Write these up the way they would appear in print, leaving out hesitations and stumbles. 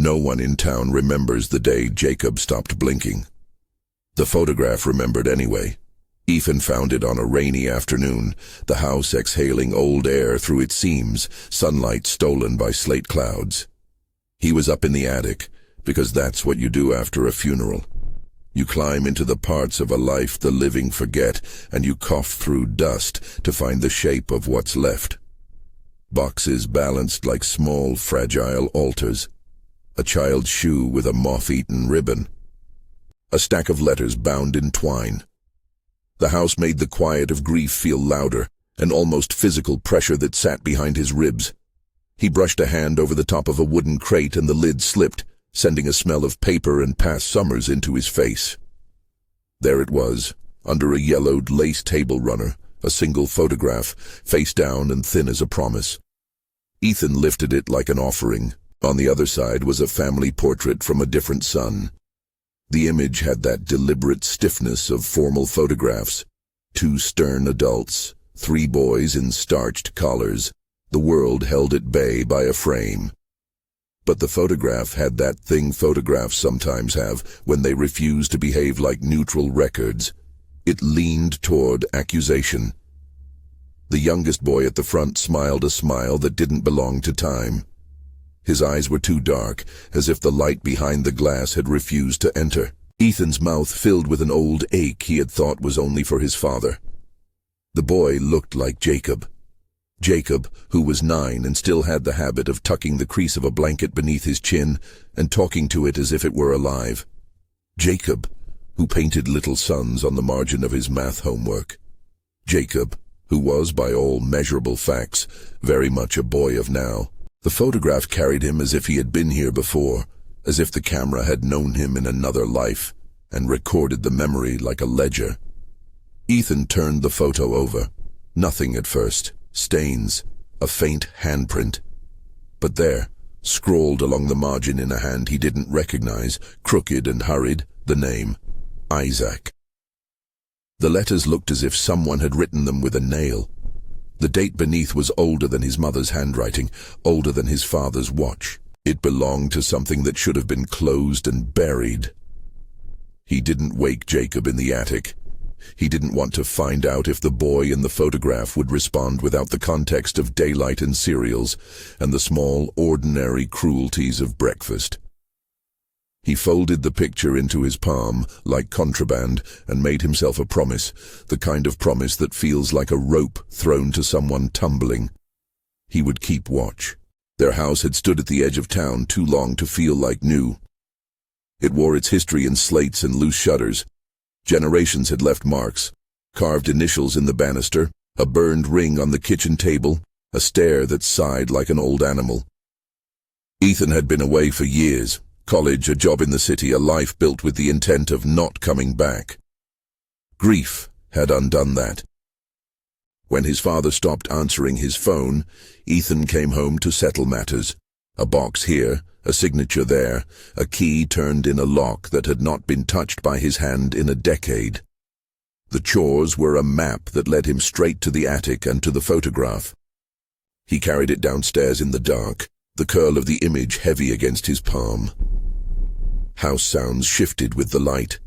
No one in town remembers the day Jacob stopped blinking. The photograph remembered anyway. Ethan found it on a rainy afternoon, the house exhaling old air through its seams, sunlight stolen by slate clouds. He was up in the attic, because that's what you do after a funeral. You climb into the parts of a life the living forget, and you cough through dust to find the shape of what's left. Boxes balanced like small, fragile altars. A child's shoe with a moth-eaten ribbon. A stack of letters bound in twine. The house made the quiet of grief feel louder, an almost physical pressure that sat behind his ribs. He brushed a hand over the top of a wooden crate and the lid slipped, sending a smell of paper and past summers into his face. There it was, under a yellowed lace table runner, a single photograph, face down and thin as a promise. Ethan lifted it like an offering. On the other side was a family portrait from a different son. The image had that deliberate stiffness of formal photographs. 2 stern adults, 3 boys in starched collars, the world held at bay by a frame. But the photograph had that thing photographs sometimes have when they refuse to behave like neutral records. It leaned toward accusation. The youngest boy at the front smiled a smile that didn't belong to time. His eyes were too dark, as if the light behind the glass had refused to enter. Ethan's mouth filled with an old ache he had thought was only for his father. The boy looked like Jacob. Jacob, who was 9 and still had the habit of tucking the crease of a blanket beneath his chin and talking to it as if it were alive. Jacob, who painted little suns on the margin of his math homework. Jacob, who was, by all measurable facts, very much a boy of now. The photograph carried him as if he had been here before, as if the camera had known him in another life, and recorded the memory like a ledger. Ethan turned the photo over. Nothing at first. Stains. A faint handprint. But there, scrawled along the margin in a hand he didn't recognize, crooked and hurried, the name, Isaac. The letters looked as if someone had written them with a nail. The date beneath was older than his mother's handwriting, older than his father's watch. It belonged to something that should have been closed and buried. He didn't wake Jacob in the attic. He didn't want to find out if the boy in the photograph would respond without the context of daylight and cereals, and the small, ordinary cruelties of breakfast. He folded the picture into his palm, like contraband, and made himself a promise, the kind of promise that feels like a rope thrown to someone tumbling. He would keep watch. Their house had stood at the edge of town too long to feel like new. It wore its history in slates and loose shutters. Generations had left marks, carved initials in the banister, a burned ring on the kitchen table, a stare that sighed like an old animal. Ethan had been away for years. College, a job in the city, a life built with the intent of not coming back. Grief had undone that. When his father stopped answering his phone, Ethan came home to settle matters. A box here, a signature there, a key turned in a lock that had not been touched by his hand in a decade. The chores were a map that led him straight to the attic and to the photograph. He carried it downstairs in the dark, the curl of the image heavy against his palm. House sounds shifted with the light.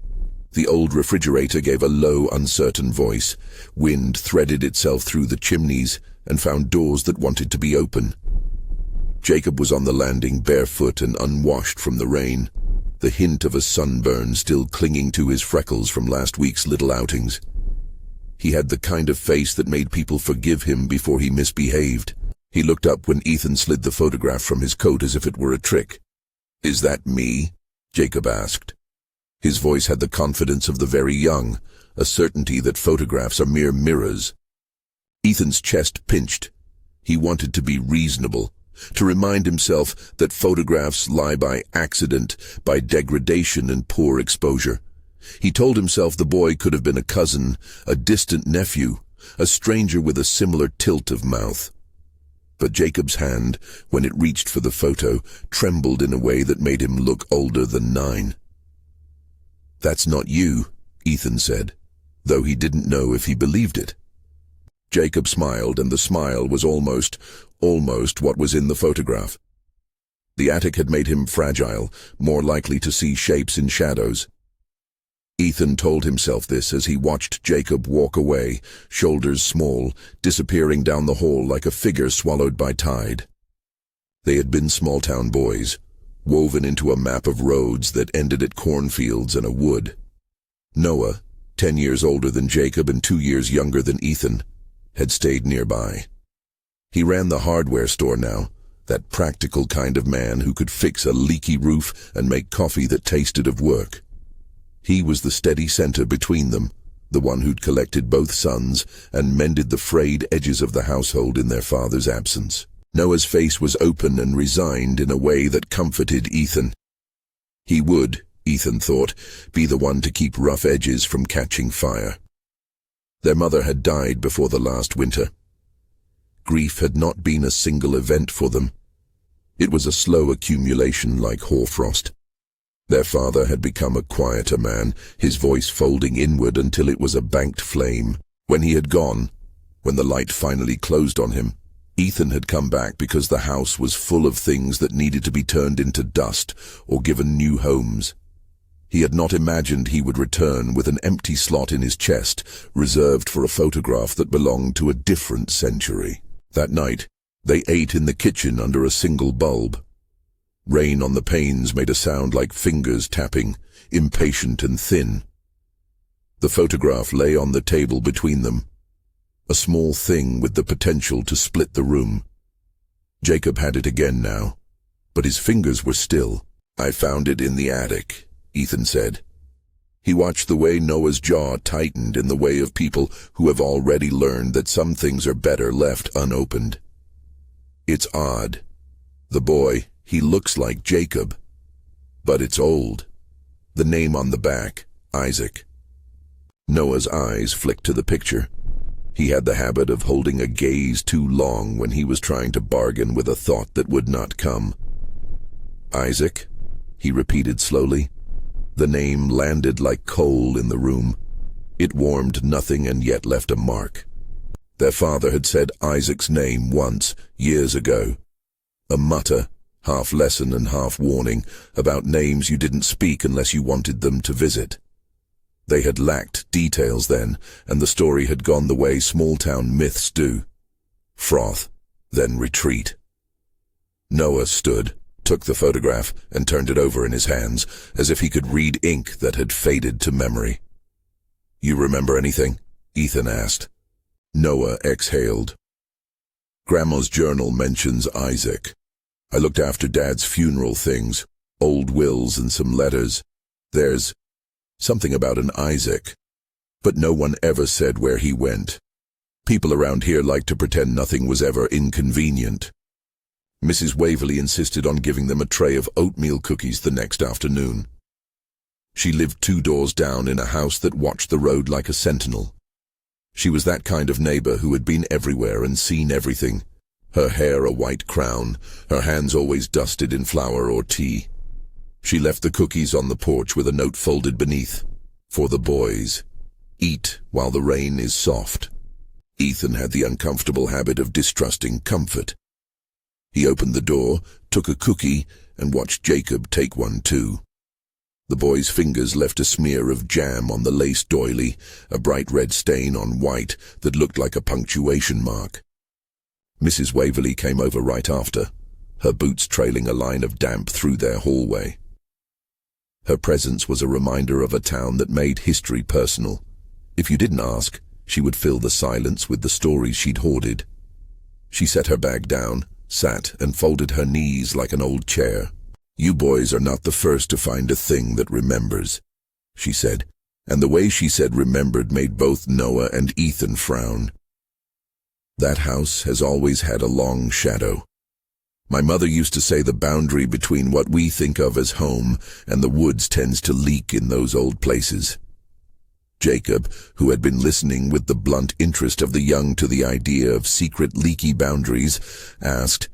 The old refrigerator gave a low, uncertain voice. Wind threaded itself through the chimneys and found doors that wanted to be open. Jacob was on the landing, barefoot and unwashed from the rain, the hint of a sunburn still clinging to his freckles from last week's little outings. He had the kind of face that made people forgive him before he misbehaved. He looked up when Ethan slid the photograph from his coat as if it were a trick. "Is that me?" Jacob asked. His voice had the confidence of the very young, a certainty that photographs are mere mirrors. Ethan's chest pinched. He wanted to be reasonable, to remind himself that photographs lie by accident, by degradation and poor exposure. He told himself the boy could have been a cousin, a distant nephew, a stranger with a similar tilt of mouth. But Jacob's hand, when it reached for the photo, trembled in a way that made him look older than 9. "That's not you," Ethan said, though he didn't know if he believed it. Jacob smiled, and the smile was almost what was in the photograph. The attic had made him fragile, more likely to see shapes in shadows. Ethan told himself this as he watched Jacob walk away, shoulders small, disappearing down the hall like a figure swallowed by tide. They had been small-town boys, woven into a map of roads that ended at cornfields and a wood. Noah, 10 years older than Jacob and 2 years younger than Ethan, had stayed nearby. He ran the hardware store now, that practical kind of man who could fix a leaky roof and make coffee that tasted of work. He was the steady center between them, the one who'd collected both sons and mended the frayed edges of the household in their father's absence. Noah's face was open and resigned in a way that comforted Ethan. He would, Ethan thought, be the one to keep rough edges from catching fire. Their mother had died before the last winter. Grief had not been a single event for them. It was a slow accumulation like hoarfrost. Their father had become a quieter man, his voice folding inward until it was a banked flame. When he had gone, when the light finally closed on him, Ethan had come back because the house was full of things that needed to be turned into dust or given new homes. He had not imagined he would return with an empty slot in his chest, reserved for a photograph that belonged to a different century. That night, they ate in the kitchen under a single bulb. Rain on the panes made a sound like fingers tapping, impatient and thin. The photograph lay on the table between them, a small thing with the potential to split the room. Jacob had it again now, but his fingers were still. "I found it in the attic," Ethan said. He watched the way Noah's jaw tightened in the way of people who have already learned that some things are better left unopened. "It's odd. The boy, he looks like Jacob. But it's old. The name on the back, Isaac." Noah's eyes flicked to the picture. He had the habit of holding a gaze too long when he was trying to bargain with a thought that would not come. "Isaac," he repeated slowly. The name landed like coal in the room. It warmed nothing and yet left a mark. Their father had said Isaac's name once, years ago. A mutter, half lesson and half warning, about names you didn't speak unless you wanted them to visit. They had lacked details then, and the story had gone the way small-town myths do. Froth, then retreat. Noah stood, took the photograph, and turned it over in his hands, as if he could read ink that had faded to memory. "You remember anything?" Ethan asked. Noah exhaled. "Grandma's journal mentions Isaac. I looked after Dad's funeral things, old wills and some letters. There's something about an Isaac, but no one ever said where he went. People around here like to pretend nothing was ever inconvenient." Mrs. Waverley insisted on giving them a tray of oatmeal cookies the next afternoon. She lived 2 doors down in a house that watched the road like a sentinel. She was that kind of neighbor who had been everywhere and seen everything, her hair a white crown, her hands always dusted in flour or tea. She left the cookies on the porch with a note folded beneath. "For the boys. Eat while the rain is soft." Ethan had the uncomfortable habit of distrusting comfort. He opened the door, took a cookie, and watched Jacob take one too. The boy's fingers left a smear of jam on the lace doily, a bright red stain on white that looked like a punctuation mark. Mrs. Waverley came over right after, her boots trailing a line of damp through their hallway. Her presence was a reminder of a town that made history personal. If you didn't ask, she would fill the silence with the stories she'd hoarded. She set her bag down, sat and folded her knees like an old chair. "You boys are not the first to find a thing that remembers," she said, and the way she said remembered made both Noah and Ethan frown. "That house has always had a long shadow. My mother used to say the boundary between what we think of as home and the woods tends to leak in those old places." Jacob, who had been listening with the blunt interest of the young to the idea of secret leaky boundaries, asked,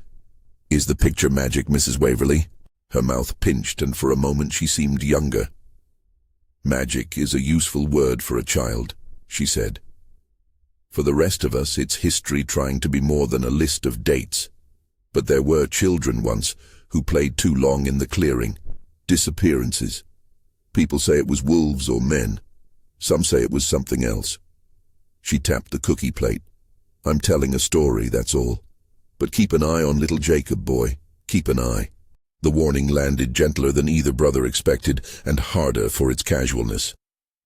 "Is the picture magic, Mrs. Waverley?" Her mouth pinched, and for a moment she seemed younger. "Magic is a useful word for a child," she said. "For the rest of us, it's history trying to be more than a list of dates. But there were children once who played too long in the clearing. Disappearances. People say it was wolves or men. Some say it was something else. She tapped the cookie plate. I'm telling a story, that's all. But keep an eye on little Jacob, boy. Keep an eye. The warning landed gentler than either brother expected, and harder for its casualness.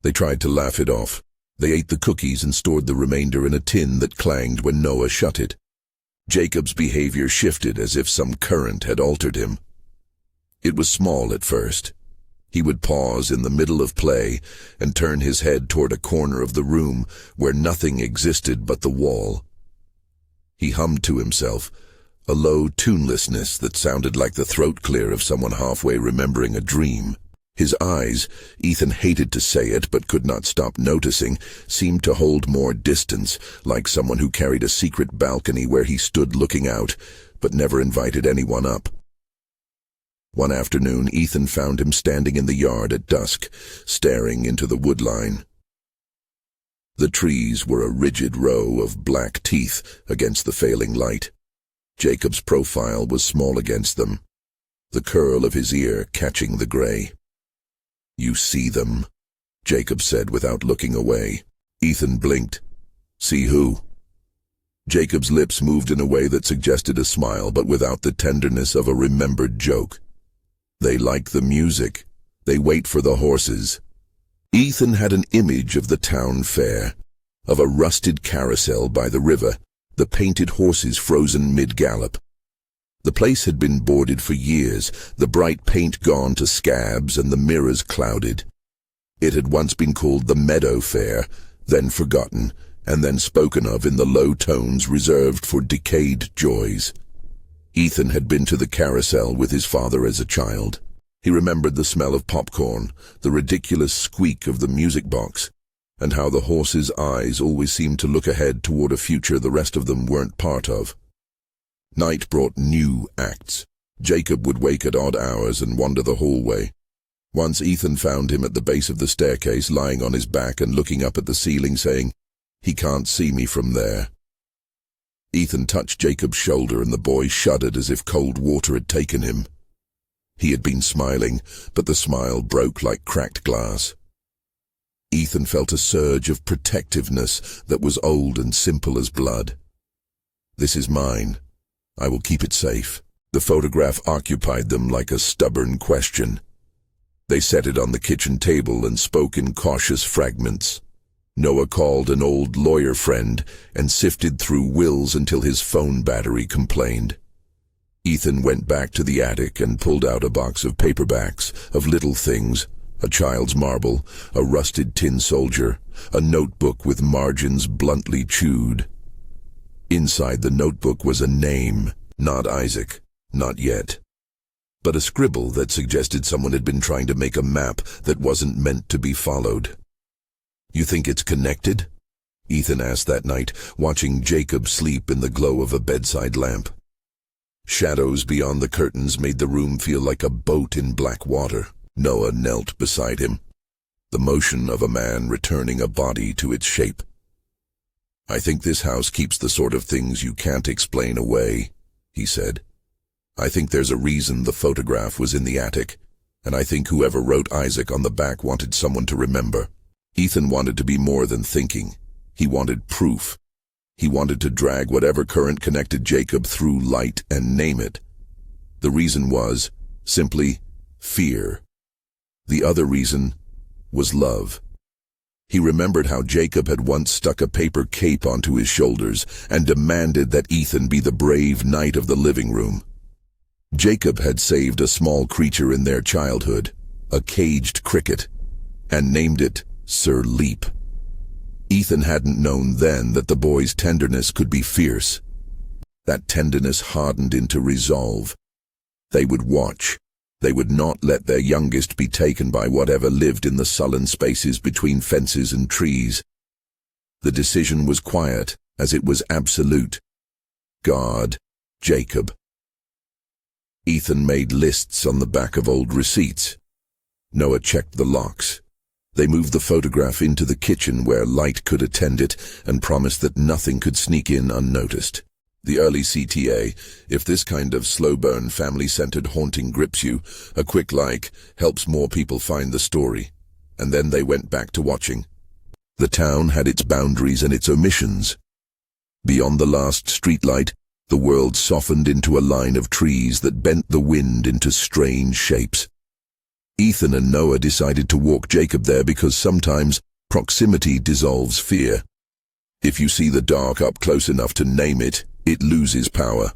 They tried to laugh it off. They ate the cookies and stored the remainder in a tin that clanged when Noah shut it. Jacob's behavior shifted as if some current had altered him. It was small at first. He would pause in the middle of play and turn his head toward a corner of the room where nothing existed but the wall. He hummed to himself, a low tunelessness that sounded like the throat clear of someone halfway remembering a dream. His eyes, Ethan hated to say it but could not stop noticing, seemed to hold more distance, like someone who carried a secret balcony where he stood looking out, but never invited anyone up. One afternoon, Ethan found him standing in the yard at dusk, staring into the woodline. The trees were a rigid row of black teeth against the failing light. Jacob's profile was small against them, the curl of his ear catching the gray. You see them, Jacob said without looking away. Ethan blinked. See who? Jacob's lips moved in a way that suggested a smile, but without the tenderness of a remembered joke. They like the music. They wait for the horses. Ethan had an image of the town fair, of a rusted carousel by the river, the painted horses frozen mid-gallop. The place had been boarded for years, the bright paint gone to scabs and the mirrors clouded. It had once been called the Meadow Fair, then forgotten, and then spoken of in the low tones reserved for decayed joys. Ethan had been to the carousel with his father as a child. He remembered the smell of popcorn, the ridiculous squeak of the music box, and how the horses' eyes always seemed to look ahead toward a future the rest of them weren't part of. Night brought new acts. Jacob would wake at odd hours and wander the hallway. Once Ethan found him at the base of the staircase, lying on his back and looking up at the ceiling, saying, "He can't see me from there." Ethan touched Jacob's shoulder and the boy shuddered as if cold water had taken him. He had been smiling, but the smile broke like cracked glass. Ethan felt a surge of protectiveness that was old and simple as blood. This is mine. I will keep it safe. The photograph occupied them like a stubborn question. They set it on the kitchen table and spoke in cautious fragments. Noah called an old lawyer friend and sifted through wills until his phone battery complained. Ethan went back to the attic and pulled out a box of paperbacks, of little things, a child's marble, a rusted tin soldier, a notebook with margins bluntly chewed. Inside the notebook was a name, not Isaac, not yet, but a scribble that suggested someone had been trying to make a map that wasn't meant to be followed. You think it's connected? Ethan asked that night, watching Jacob sleep in the glow of a bedside lamp. Shadows beyond the curtains made the room feel like a boat in black water. Noah knelt beside him, the motion of a man returning a body to its shape. I think this house keeps the sort of things you can't explain away, he said. I think there's a reason the photograph was in the attic, and I think whoever wrote Isaac on the back wanted someone to remember. Ethan wanted to be more than thinking. He wanted proof. He wanted to drag whatever current connected Jacob through light and name it. The reason was, simply, fear. The other reason was love. He remembered how Jacob had once stuck a paper cape onto his shoulders and demanded that Ethan be the brave knight of the living room. Jacob had saved a small creature in their childhood, a caged cricket, and named it Sir Leap. Ethan hadn't known then that the boy's tenderness could be fierce. That tenderness hardened into resolve. They would watch. They would not let their youngest be taken by whatever lived in the sullen spaces between fences and trees. The decision was quiet, as it was absolute. Guard Jacob. Ethan made lists on the back of old receipts. Noah checked the locks. They moved the photograph into the kitchen where light could attend it and promised that nothing could sneak in unnoticed. The early CTA, if this kind of slow-burn, family-centered haunting grips you, a quick like helps more people find the story. And then they went back to watching. The town had its boundaries and its omissions. Beyond the last streetlight, the world softened into a line of trees that bent the wind into strange shapes. Ethan and Noah decided to walk Jacob there because sometimes proximity dissolves fear. If you see the dark up close enough to name it, it loses power.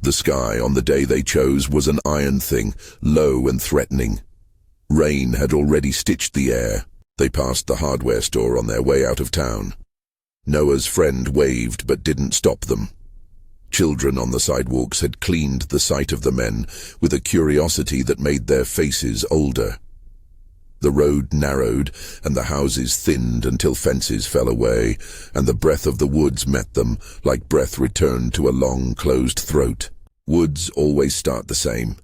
The sky on the day they chose was an iron thing, low and threatening. Rain had already stitched the air. They passed the hardware store on their way out of town. Noah's friend waved but didn't stop them. Children on the sidewalks had cleaned the sight of the men with a curiosity that made their faces older. The road narrowed, and the houses thinned until fences fell away, and the breath of the woods met them, like breath returned to a long, closed throat. Woods always start the same.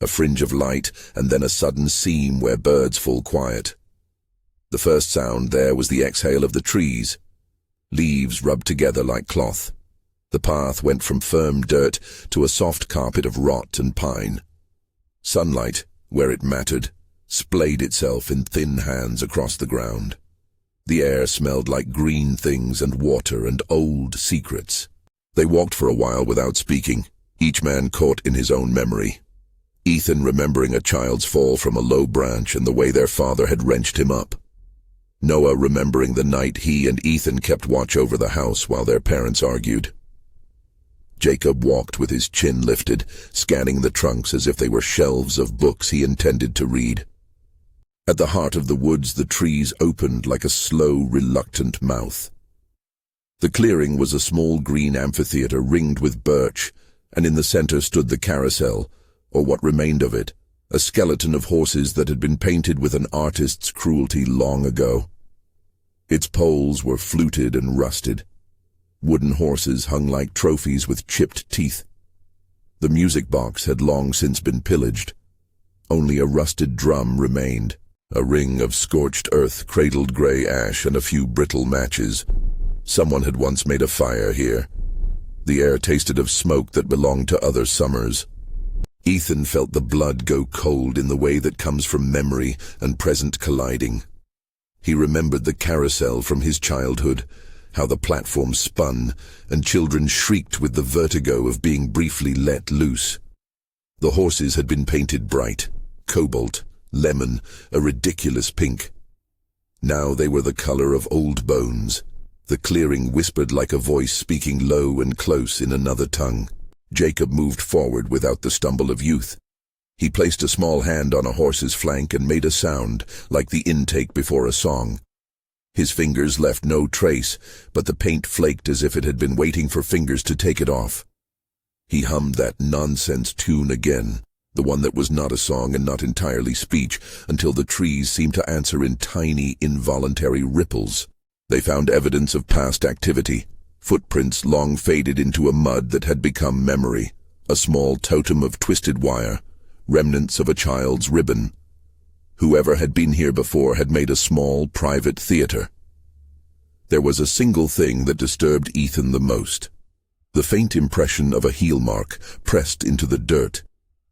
A fringe of light, and then a sudden seam where birds fall quiet. The first sound there was the exhale of the trees. Leaves rubbed together like cloth. The path went from firm dirt to a soft carpet of rot and pine. Sunlight, where it mattered, splayed itself in thin hands across the ground. The air smelled like green things and water and old secrets. They walked for a while without speaking, each man caught in his own memory. Ethan remembering a child's fall from a low branch and the way their father had wrenched him up. Noah remembering the night he and Ethan kept watch over the house while their parents argued. Jacob walked with his chin lifted, scanning the trunks as if they were shelves of books he intended to read. At the heart of the woods, the trees opened like a slow, reluctant mouth. The clearing was a small green amphitheater ringed with birch, and in the center stood the carousel, or what remained of it, a skeleton of horses that had been painted with an artist's cruelty long ago. Its poles were fluted and rusted. Wooden horses hung like trophies with chipped teeth. The music box had long since been pillaged. Only a rusted drum remained, a ring of scorched earth, cradled gray ash, and a few brittle matches. Someone had once made a fire here. The air tasted of smoke that belonged to other summers. Ethan felt the blood go cold in the way that comes from memory and present colliding. He remembered the carousel from his childhood, how the platform spun, and children shrieked with the vertigo of being briefly let loose. The horses had been painted bright, cobalt, lemon, a ridiculous pink. Now they were the color of old bones. The clearing whispered like a voice speaking low and close in another tongue. Jacob moved forward without the stumble of youth. He placed a small hand on a horse's flank and made a sound, like the intake before a song. His fingers left no trace, but the paint flaked as if it had been waiting for fingers to take it off. He hummed that nonsense tune again, the one that was not a song and not entirely speech, until the trees seemed to answer in tiny, involuntary ripples. They found evidence of past activity, footprints long faded into a mud that had become memory, a small totem of twisted wire, remnants of a child's ribbon. Whoever had been here before had made a small, private theater. There was a single thing that disturbed Ethan the most. The faint impression of a heel mark pressed into the dirt,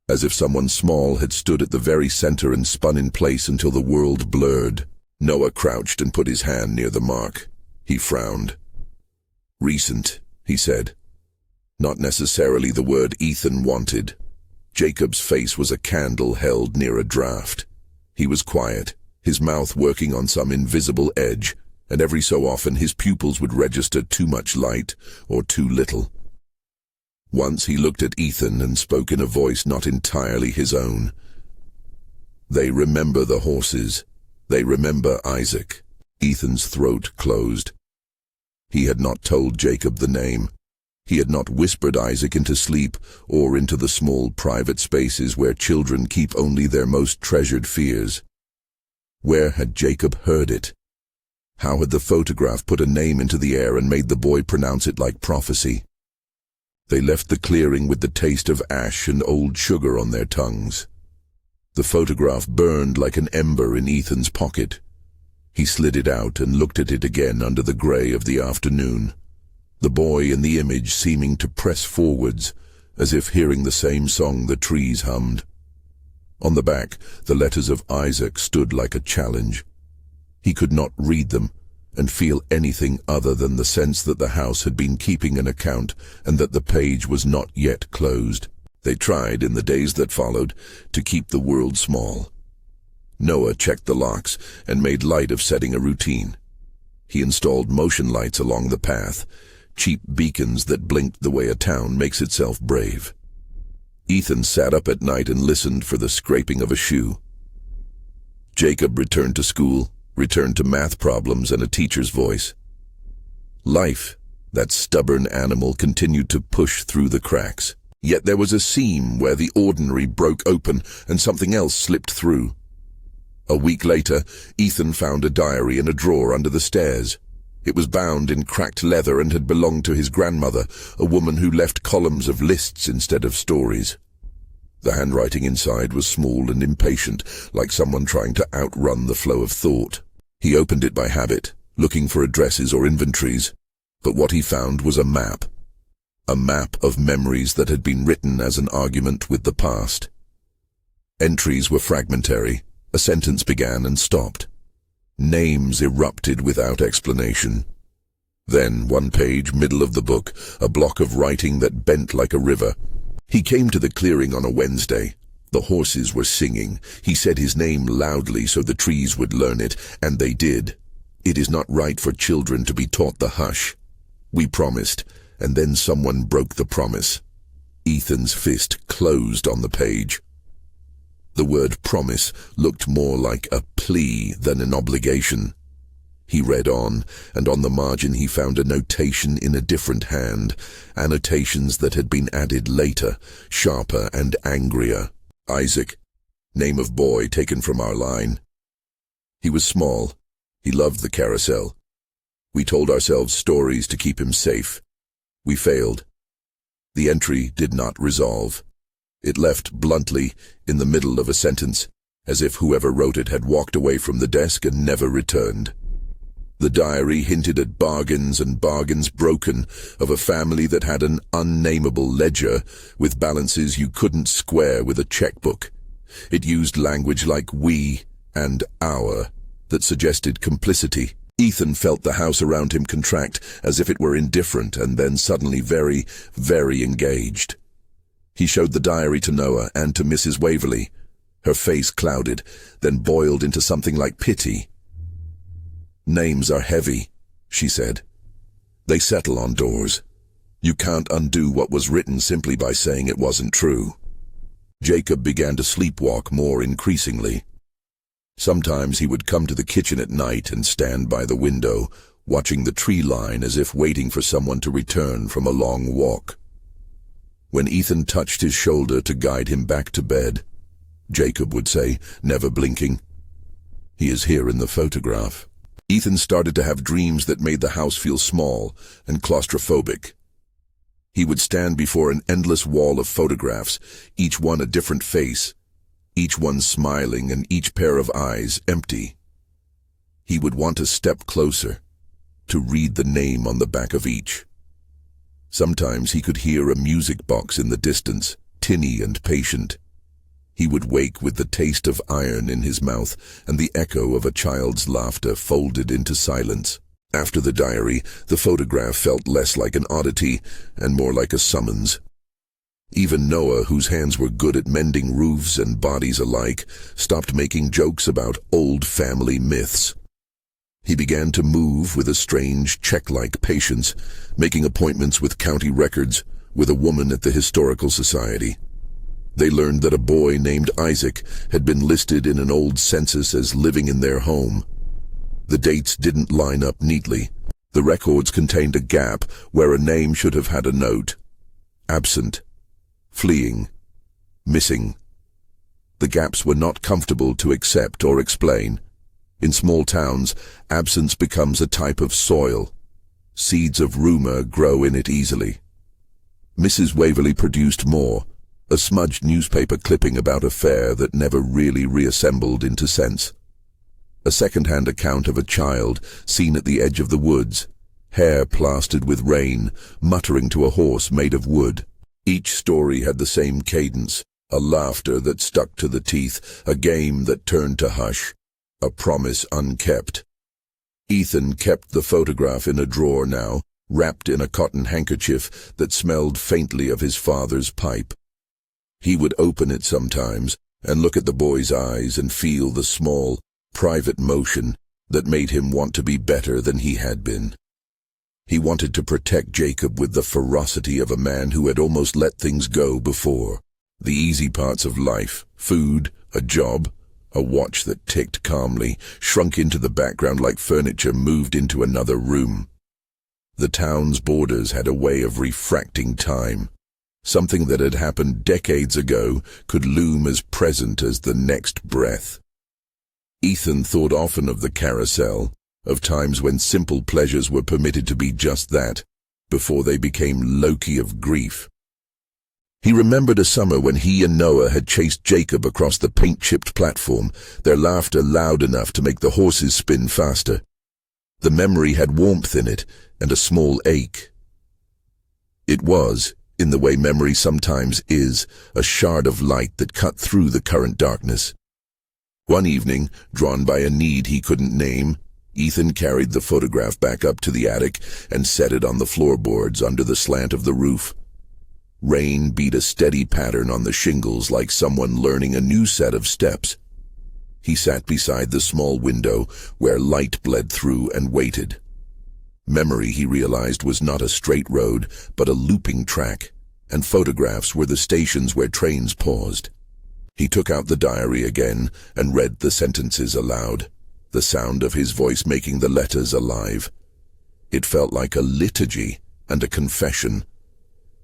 as if someone small had stood at the very center and spun in place until the world blurred. Noah crouched and put his hand near the mark. He frowned. "Recent," he said. Not necessarily the word Ethan wanted. Jacob's face was a candle held near a draft. He was quiet, his mouth working on some invisible edge, and every so often his pupils would register too much light or too little. Once he looked at Ethan and spoke in a voice not entirely his own. "They remember the horses. They remember Isaac." Ethan's throat closed. He had not told Jacob the name. He had not whispered Isaac into sleep or into the small private spaces where children keep only their most treasured fears. Where had Jacob heard it? How had the photograph put a name into the air and made the boy pronounce it like prophecy? They left the clearing with the taste of ash and old sugar on their tongues. The photograph burned like an ember in Ethan's pocket. He slid it out and looked at it again under the gray of the afternoon. the boy in the image seeming to press forwards, as if hearing the same song the trees hummed. On the back, the letters of Isaac stood like a challenge. He could not read them and feel anything other than the sense that the house had been keeping an account and that the page was not yet closed. They tried, in the days that followed, to keep the world small. Noah checked the locks and made light of setting a routine. He installed motion lights along the path, cheap beacons that blinked the way a town makes itself brave. Ethan sat up at night and listened for the scraping of a shoe. Jacob returned to school, returned to math problems and a teacher's voice. Life, that stubborn animal, continued to push through the cracks. Yet there was a seam where the ordinary broke open and something else slipped through. A week later, Ethan found a diary in a drawer under the stairs. It was bound in cracked leather and had belonged to his grandmother, a woman who left columns of lists instead of stories. The handwriting inside was small and impatient, like someone trying to outrun the flow of thought. He opened it by habit, looking for addresses or inventories, but what he found was a map of memories that had been written as an argument with the past. Entries were fragmentary. A sentence began and stopped. Names erupted without explanation. Then, one page, middle of the book, a block of writing that bent like a river. He came to the clearing on a Wednesday. The horses were singing. He said his name loudly so the trees would learn it, and they did. It is not right for children to be taught the hush. We promised, and then someone broke the promise. Ethan's fist closed on the page. The word promise looked more like a plea than an obligation. He read on, and on the margin he found a notation in a different hand, annotations that had been added later, sharper and angrier. Isaac, name of boy taken from our line. He was small. He loved the carousel. We told ourselves stories to keep him safe. We failed. The entry did not resolve. It left bluntly in the middle of a sentence, as if whoever wrote it had walked away from the desk and never returned. The diary hinted at bargains and bargains broken, of a family that had an unnameable ledger with balances you couldn't square with a checkbook. It used language like we and our that suggested complicity. Ethan felt the house around him contract as if it were indifferent and then suddenly very, very engaged. He showed the diary to Noah and to Mrs. Waverley. Her face clouded, then boiled into something like pity. Names are heavy, she said. They settle on doors. You can't undo what was written simply by saying it wasn't true. Jacob began to sleepwalk more increasingly. Sometimes he would come to the kitchen at night and stand by the window, watching the tree line as if waiting for someone to return from a long walk. When Ethan touched his shoulder to guide him back to bed, Jacob would say, never blinking, "He is here in the photograph." Ethan started to have dreams that made the house feel small and claustrophobic. He would stand before an endless wall of photographs, each one a different face, each one smiling and each pair of eyes empty. He would want to step closer, to read the name on the back of each. Sometimes he could hear a music box in the distance, tinny and patient. He would wake with the taste of iron in his mouth and the echo of a child's laughter folded into silence. After the diary, the photograph felt less like an oddity and more like a summons. Even Noah, whose hands were good at mending roofs and bodies alike, stopped making jokes about old family myths. He began to move with a strange check-like patience, making appointments with county records, with a woman at the Historical Society. They learned that a boy named Isaac had been listed in an old census as living in their home. The dates didn't line up neatly. The records contained a gap where a name should have had a note. Absent. Fleeing. Missing. The gaps were not comfortable to accept or explain. In small towns, absence becomes a type of soil. Seeds of rumor grow in it easily. Mrs. Waverley produced more, a smudged newspaper clipping about a fair that never really reassembled into sense. A second-hand account of a child seen at the edge of the woods, hair plastered with rain, muttering to a horse made of wood. Each story had the same cadence, a laughter that stuck to the teeth, a game that turned to hush, a promise unkept. Ethan kept the photograph in a drawer now, wrapped in a cotton handkerchief that smelled faintly of his father's pipe. He would open it sometimes and look at the boy's eyes and feel the small, private motion that made him want to be better than he had been. He wanted to protect Jacob with the ferocity of a man who had almost let things go before. The easy parts of life, food, a job, a watch that ticked calmly, shrunk into the background like furniture moved into another room. The town's borders had a way of refracting time. Something that had happened decades ago could loom as present as the next breath. Ethan thought often of the carousel, of times when simple pleasures were permitted to be just that, before they became loci of grief. He remembered a summer when he and Noah had chased Jacob across the paint-chipped platform, their laughter loud enough to make the horses spin faster. The memory had warmth in it and a small ache. It was, in the way memory sometimes is, a shard of light that cut through the current darkness. One evening, drawn by a need he couldn't name, Ethan carried the photograph back up to the attic and set it on the floorboards under the slant of the roof. Rain beat a steady pattern on the shingles like someone learning a new set of steps. He sat beside the small window where light bled through and waited. Memory, he realized, was not a straight road, but a looping track, and photographs were the stations where trains paused. He took out the diary again and read the sentences aloud, the sound of his voice making the letters alive. It felt like a liturgy and a confession.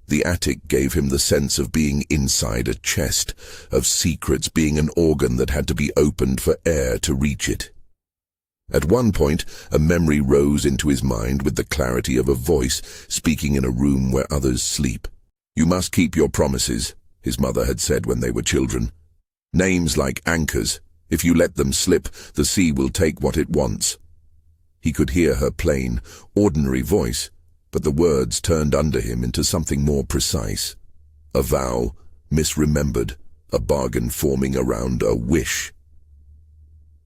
The attic gave him the sense of being inside a chest, of secrets being an organ that had to be opened for air to reach it. At one point, a memory rose into his mind with the clarity of a voice speaking in a room where others sleep. "You must keep your promises," his mother had said when they were children. "Names like anchors. If you let them slip, the sea will take what it wants." He could hear her plain, ordinary voice, but the words turned under him into something more precise. A vow, misremembered, a bargain forming around a wish.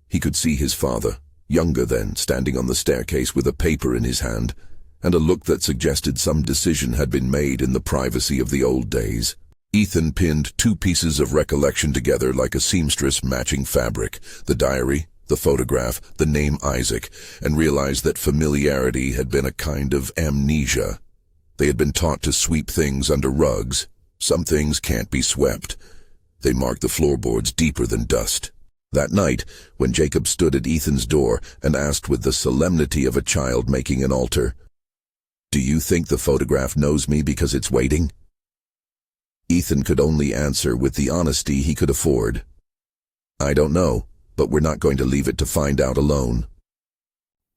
He could see his father, younger then, standing on the staircase with a paper in his hand, and a look that suggested some decision had been made in the privacy of the old days. Ethan pinned two pieces of recollection together like a seamstress matching fabric, the diary, the photograph, the name Isaac, and realized that familiarity had been a kind of amnesia. They had been taught to sweep things under rugs. Some things can't be swept. They marked the floorboards deeper than dust. That night, when Jacob stood at Ethan's door and asked with the solemnity of a child making an altar, "Do you think the photograph knows me because it's waiting?" Ethan could only answer with the honesty he could afford. "I don't know, but we're not going to leave it to find out alone."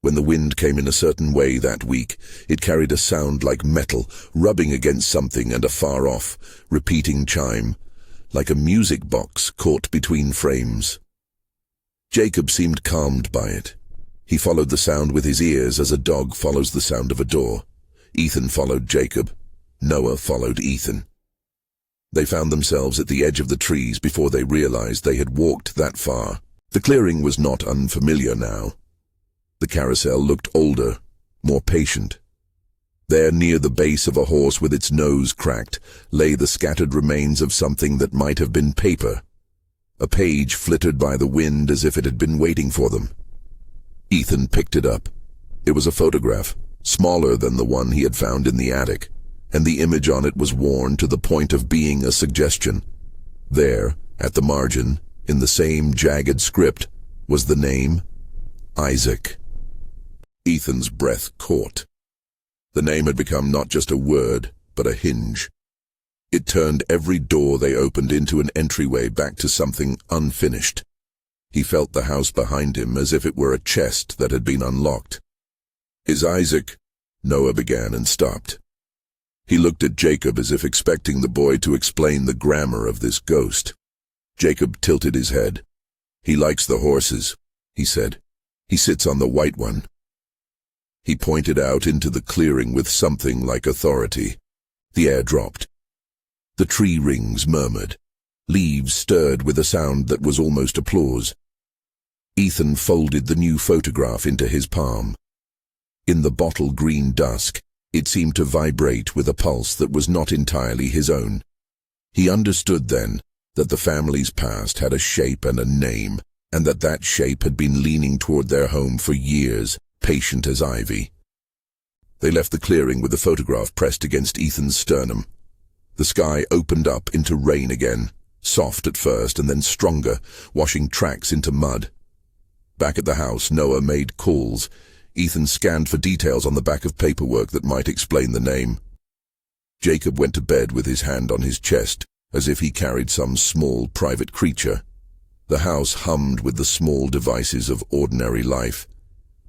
When the wind came in a certain way that week, it carried a sound like metal rubbing against something and a far-off, repeating chime, like a music box caught between frames. Jacob seemed calmed by it. He followed the sound with his ears as a dog follows the sound of a door. Ethan followed Jacob. Noah followed Ethan. They found themselves at the edge of the trees before they realized they had walked that far. The clearing was not unfamiliar now. The carousel looked older, more patient. There, near the base of a horse with its nose cracked, lay the scattered remains of something that might have been paper. A page flittered by the wind as if it had been waiting for them. Ethan picked it up. It was a photograph, smaller than the one he had found in the attic, and the image on it was worn to the point of being a suggestion. There, at the margin, in the same jagged script, was the name, Isaac. Ethan's breath caught. The name had become not just a word, but a hinge. It turned every door they opened into an entryway back to something unfinished. He felt the house behind him as if it were a chest that had been unlocked. "Is Isaac?" Noah began and stopped. He looked at Jacob as if expecting the boy to explain the grammar of this ghost. Jacob tilted his head. "He likes the horses," he said. "He sits on the white one." He pointed out into the clearing with something like authority. The air dropped. The tree rings murmured. Leaves stirred with a sound that was almost applause. Ethan folded the new photograph into his palm. In the bottle-green dusk, it seemed to vibrate with a pulse that was not entirely his own. He understood then that the family's past had a shape and a name, and that shape had been leaning toward their home for years, patient as ivy. They left the clearing with the photograph pressed against Ethan's sternum. The sky opened up into rain again, soft at first and then stronger, washing tracks into mud. Back at the house, Noah made calls. Ethan scanned for details on the back of paperwork that might explain the name. Jacob went to bed with his hand on his chest, as if he carried some small private creature. The house hummed with the small devices of ordinary life,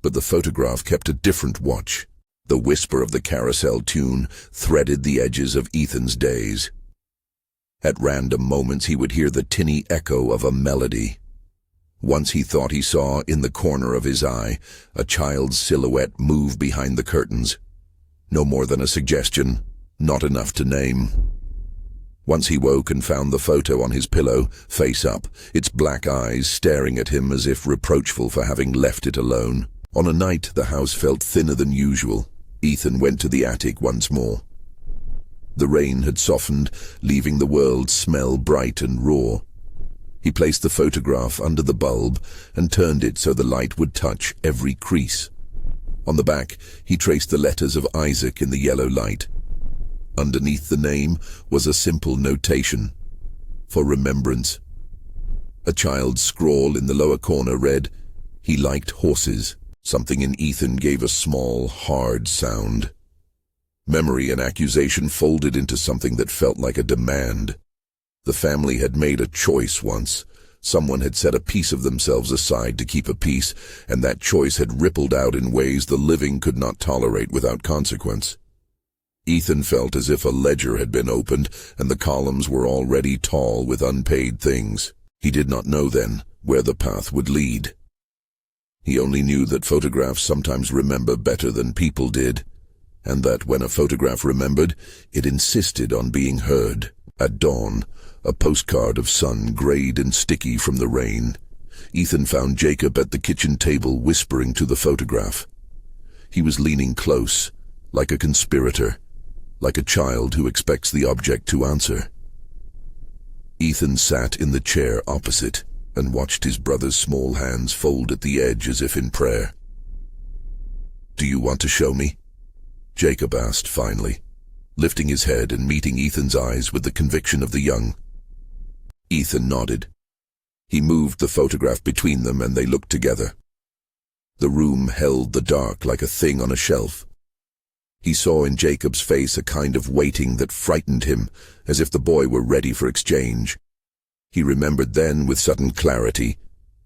but the photograph kept a different watch. The whisper of the carousel tune threaded the edges of Ethan's days. At random moments he would hear the tinny echo of a melody. Once he thought he saw, in the corner of his eye, a child's silhouette move behind the curtains. No more than a suggestion, not enough to name. Once he woke and found the photo on his pillow, face up, its black eyes staring at him as if reproachful for having left it alone. On a night the house felt thinner than usual. Ethan went to the attic once more. The rain had softened, leaving the world smell bright and raw. He placed the photograph under the bulb and turned it so the light would touch every crease. On the back, he traced the letters of Isaac in the yellow light. Underneath the name was a simple notation, for remembrance. A child's scrawl in the lower corner read, "He liked horses." Something in Ethan gave a small, hard sound. Memory and accusation folded into something that felt like a demand. The family had made a choice once. Someone had set a piece of themselves aside to keep a peace, and that choice had rippled out in ways the living could not tolerate without consequence. Ethan felt as if a ledger had been opened, and the columns were already tall with unpaid things. He did not know then where the path would lead. He only knew that photographs sometimes remember better than people did, and that when a photograph remembered, it insisted on being heard. At dawn, a postcard of sun grayed and sticky from the rain. Ethan found Jacob at the kitchen table whispering to the photograph. He was leaning close, like a conspirator, like a child who expects the object to answer. Ethan sat in the chair opposite and watched his brother's small hands fold at the edge as if in prayer. "Do you want to show me?" Jacob asked finally, lifting his head and meeting Ethan's eyes with the conviction of the young. Ethan nodded. He moved the photograph between them and they looked together. The room held the dark like a thing on a shelf. He saw in Jacob's face a kind of waiting that frightened him, as if the boy were ready for exchange. He remembered then with sudden clarity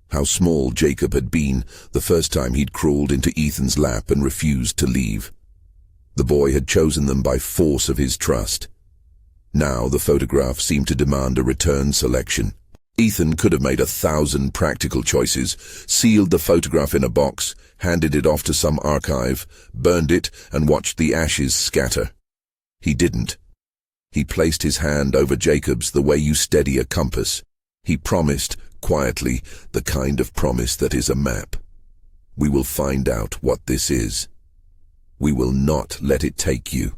how small Jacob had been the first time he'd crawled into Ethan's lap and refused to leave. The boy had chosen them by force of his trust. Now the photograph seemed to demand a return selection. Ethan could have made 1,000 practical choices, sealed the photograph in a box, handed it off to some archive, burned it, and watched the ashes scatter. He didn't. He placed his hand over Jacob's the way you steady a compass. He promised, quietly, the kind of promise that is a map. "We will find out what this is. We will not let it take you."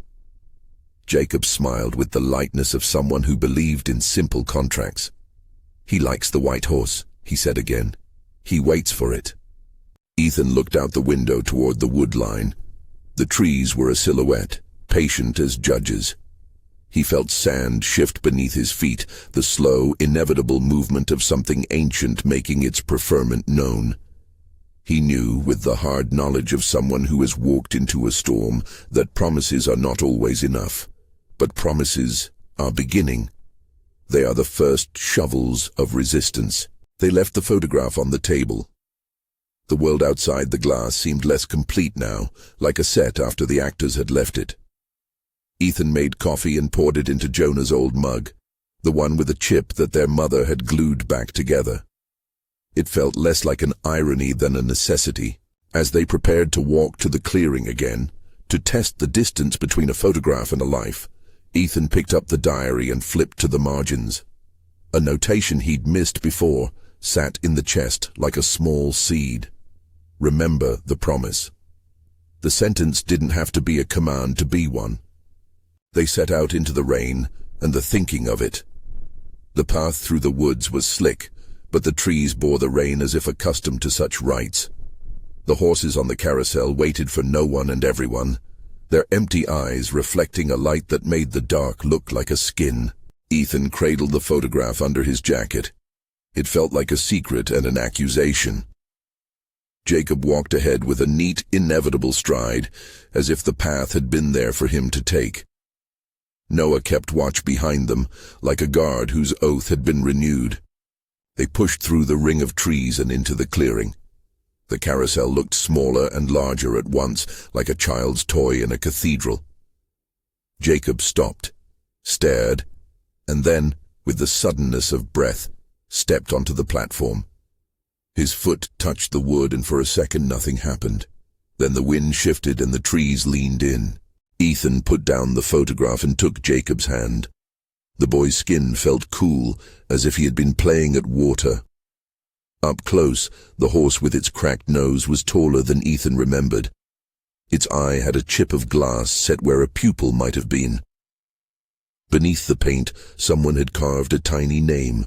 Jacob smiled with the lightness of someone who believed in simple contracts. "He likes the white horse," he said again. "He waits for it." Ethan looked out the window toward the wood line. The trees were a silhouette, patient as judges. He felt sand shift beneath his feet, the slow, inevitable movement of something ancient making its preferment known. He knew, with the hard knowledge of someone who has walked into a storm, that promises are not always enough. But promises are beginning. They are the first shovels of resistance. They left the photograph on the table. The world outside the glass seemed less complete now, like a set after the actors had left it. Ethan made coffee and poured it into Jonah's old mug, the one with a chip that their mother had glued back together. It felt less like an irony than a necessity. As they prepared to walk to the clearing again, to test the distance between a photograph and a life, Ethan picked up the diary and flipped to the margins. A notation he'd missed before sat in the chest like a small seed. Remember the promise. The sentence didn't have to be a command to be one. They set out into the rain and the thinking of it. The path through the woods was slick, but the trees bore the rain as if accustomed to such rites. The horses on the carousel waited for no one and everyone, their empty eyes reflecting a light that made the dark look like a skin. Ethan cradled the photograph under his jacket. It felt like a secret and an accusation. Jacob walked ahead with a neat, inevitable stride, as if the path had been there for him to take. Noah kept watch behind them, like a guard whose oath had been renewed. They pushed through the ring of trees and into the clearing. The carousel looked smaller and larger at once, like a child's toy in a cathedral. Jacob stopped, stared, and then, with the suddenness of breath, stepped onto the platform. His foot touched the wood and for a second nothing happened. Then the wind shifted and the trees leaned in. Ethan put down the photograph and took Jacob's hand. The boy's skin felt cool, as if he had been playing at water. Up close, the horse with its cracked nose was taller than Ethan remembered. Its eye had a chip of glass set where a pupil might have been. Beneath the paint, someone had carved a tiny name,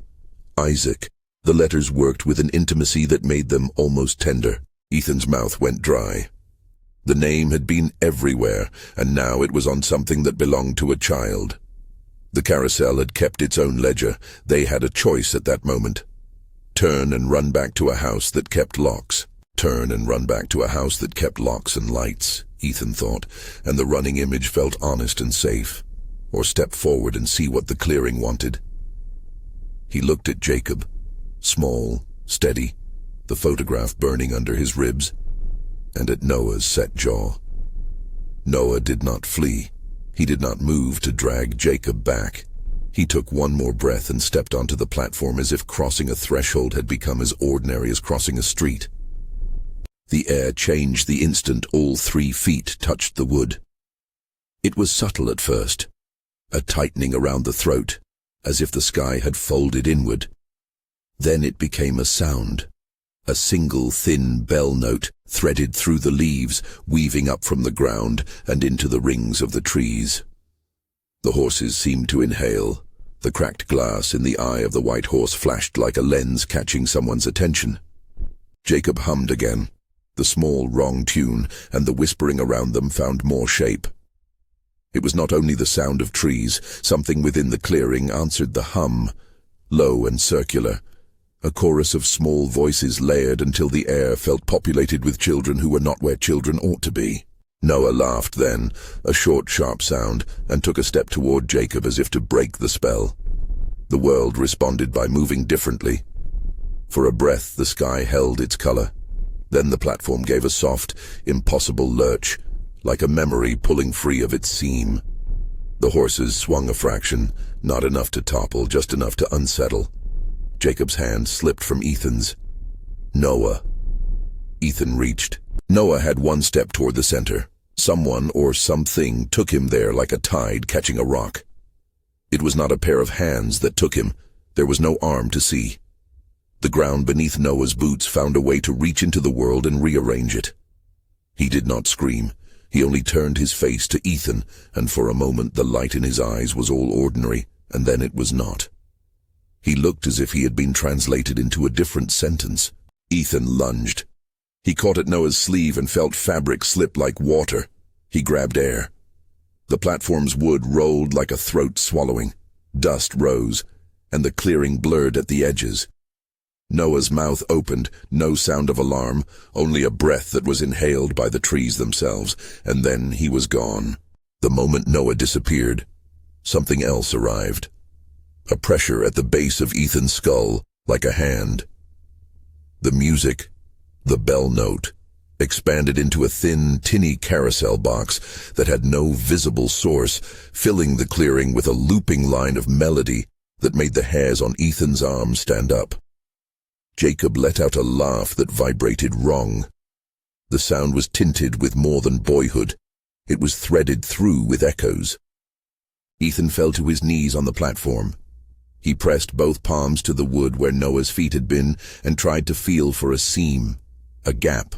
Isaac. The letters worked with an intimacy that made them almost tender. Ethan's mouth went dry. The name had been everywhere, and now it was on something that belonged to a child. The carousel had kept its own ledger. They had a choice at that moment. Turn and run back to a house that kept locks. Turn and run back to a house that kept locks and lights, Ethan thought, and the running image felt honest and safe. Or step forward and see what the clearing wanted. He looked at Jacob, small, steady, the photograph burning under his ribs, and at Noah's set jaw. Noah did not flee. He did not move to drag Jacob back. He took one more breath and stepped onto the platform as if crossing a threshold had become as ordinary as crossing a street. The air changed the instant all 3 feet touched the wood. It was subtle at first, a tightening around the throat, as if the sky had folded inward. Then it became a sound, a single thin bell note threaded through the leaves, weaving up from the ground and into the rings of the trees. The horses seemed to inhale. The cracked glass in the eye of the white horse flashed like a lens catching someone's attention. Jacob hummed again. The small, wrong tune and the whispering around them found more shape. It was not only the sound of trees. Something within the clearing answered the hum, low and circular. A chorus of small voices layered until the air felt populated with children who were not where children ought to be. Noah laughed then, a short, sharp sound, and took a step toward Jacob as if to break the spell. The world responded by moving differently. For a breath, the sky held its color. Then the platform gave a soft, impossible lurch, like a memory pulling free of its seam. The horses swung a fraction, not enough to topple, just enough to unsettle. Jacob's hand slipped from Ethan's. Noah. Ethan reached. Noah had one step toward the center. Someone or something took him there like a tide catching a rock. It was not a pair of hands that took him. There was no arm to see. The ground beneath Noah's boots found a way to reach into the world and rearrange it. He did not scream. He only turned his face to Ethan, and for a moment the light in his eyes was all ordinary, and then it was not. He looked as if he had been translated into a different sentence. Ethan lunged. He caught at Noah's sleeve and felt fabric slip like water. He grabbed air. The platform's wood rolled like a throat swallowing. Dust rose, and the clearing blurred at the edges. Noah's mouth opened, no sound of alarm, only a breath that was inhaled by the trees themselves, and then he was gone. The moment Noah disappeared, something else arrived. A pressure at the base of Ethan's skull, like a hand. The music, the bell note, expanded into a thin, tinny carousel box that had no visible source, filling the clearing with a looping line of melody that made the hairs on Ethan's arm stand up. Jacob let out a laugh that vibrated wrong. The sound was tinted with more than boyhood. It was threaded through with echoes. Ethan fell to his knees on the platform. He pressed both palms to the wood where Noah's feet had been and tried to feel for a seam, a gap.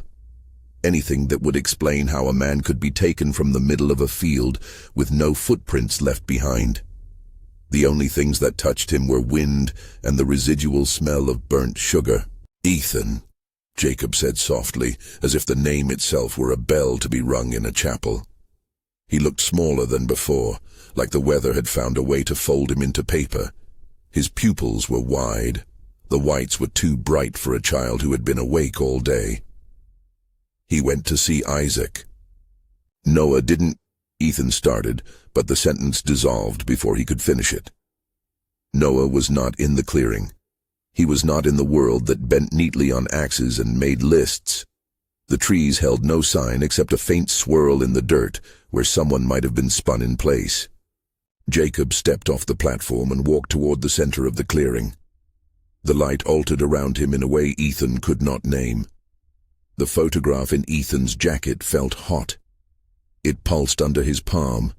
Anything that would explain how a man could be taken from the middle of a field with no footprints left behind. The only things that touched him were wind and the residual smell of burnt sugar. "Ethan," Jacob said softly, as if the name itself were a bell to be rung in a chapel. He looked smaller than before, like the weather had found a way to fold him into paper. His pupils were wide. The whites were too bright for a child who had been awake all day. He went to see Isaac. Noah didn't, Ethan started, but the sentence dissolved before he could finish it. Noah was not in the clearing. He was not in the world that bent neatly on axes and made lists. The trees held no sign except a faint swirl in the dirt where someone might have been spun in place. Jacob stepped off the platform and walked toward the center of the clearing. The light altered around him in a way Ethan could not name. The photograph in Ethan's jacket felt hot. It pulsed under his palm.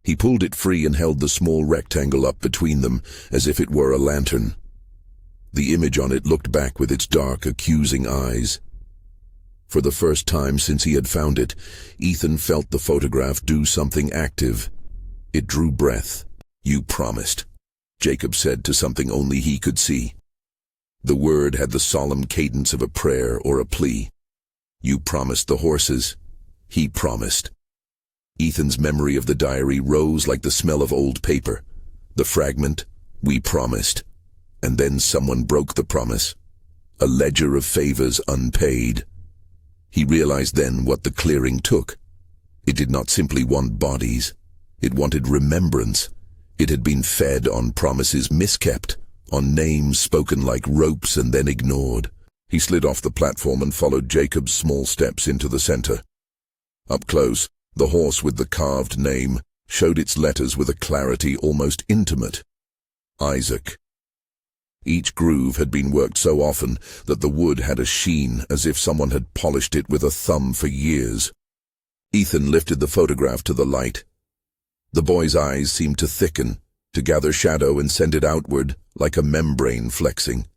He pulled it free and held the small rectangle up between them as if it were a lantern. The image on it looked back with its dark, accusing eyes. For the first time since he had found it, Ethan felt the photograph do something active. It drew breath. "You promised," Jacob said to something only he could see. The word had the solemn cadence of a prayer or a plea. "You promised the horses." He promised. Ethan's memory of the diary rose like the smell of old paper. The fragment, "We promised." And then someone broke the promise. A ledger of favors unpaid. He realized then what the clearing took. It did not simply want bodies. It wanted remembrance. It had been fed on promises miskept, on names spoken like ropes and then ignored. He slid off the platform and followed Jacob's small steps into the center. Up close, the horse with the carved name showed its letters with a clarity almost intimate. Isaac. Each groove had been worked so often that the wood had a sheen as if someone had polished it with a thumb for years. Ethan lifted the photograph to the light. The boy's eyes seemed to thicken, to gather shadow and send it outward like a membrane flexing.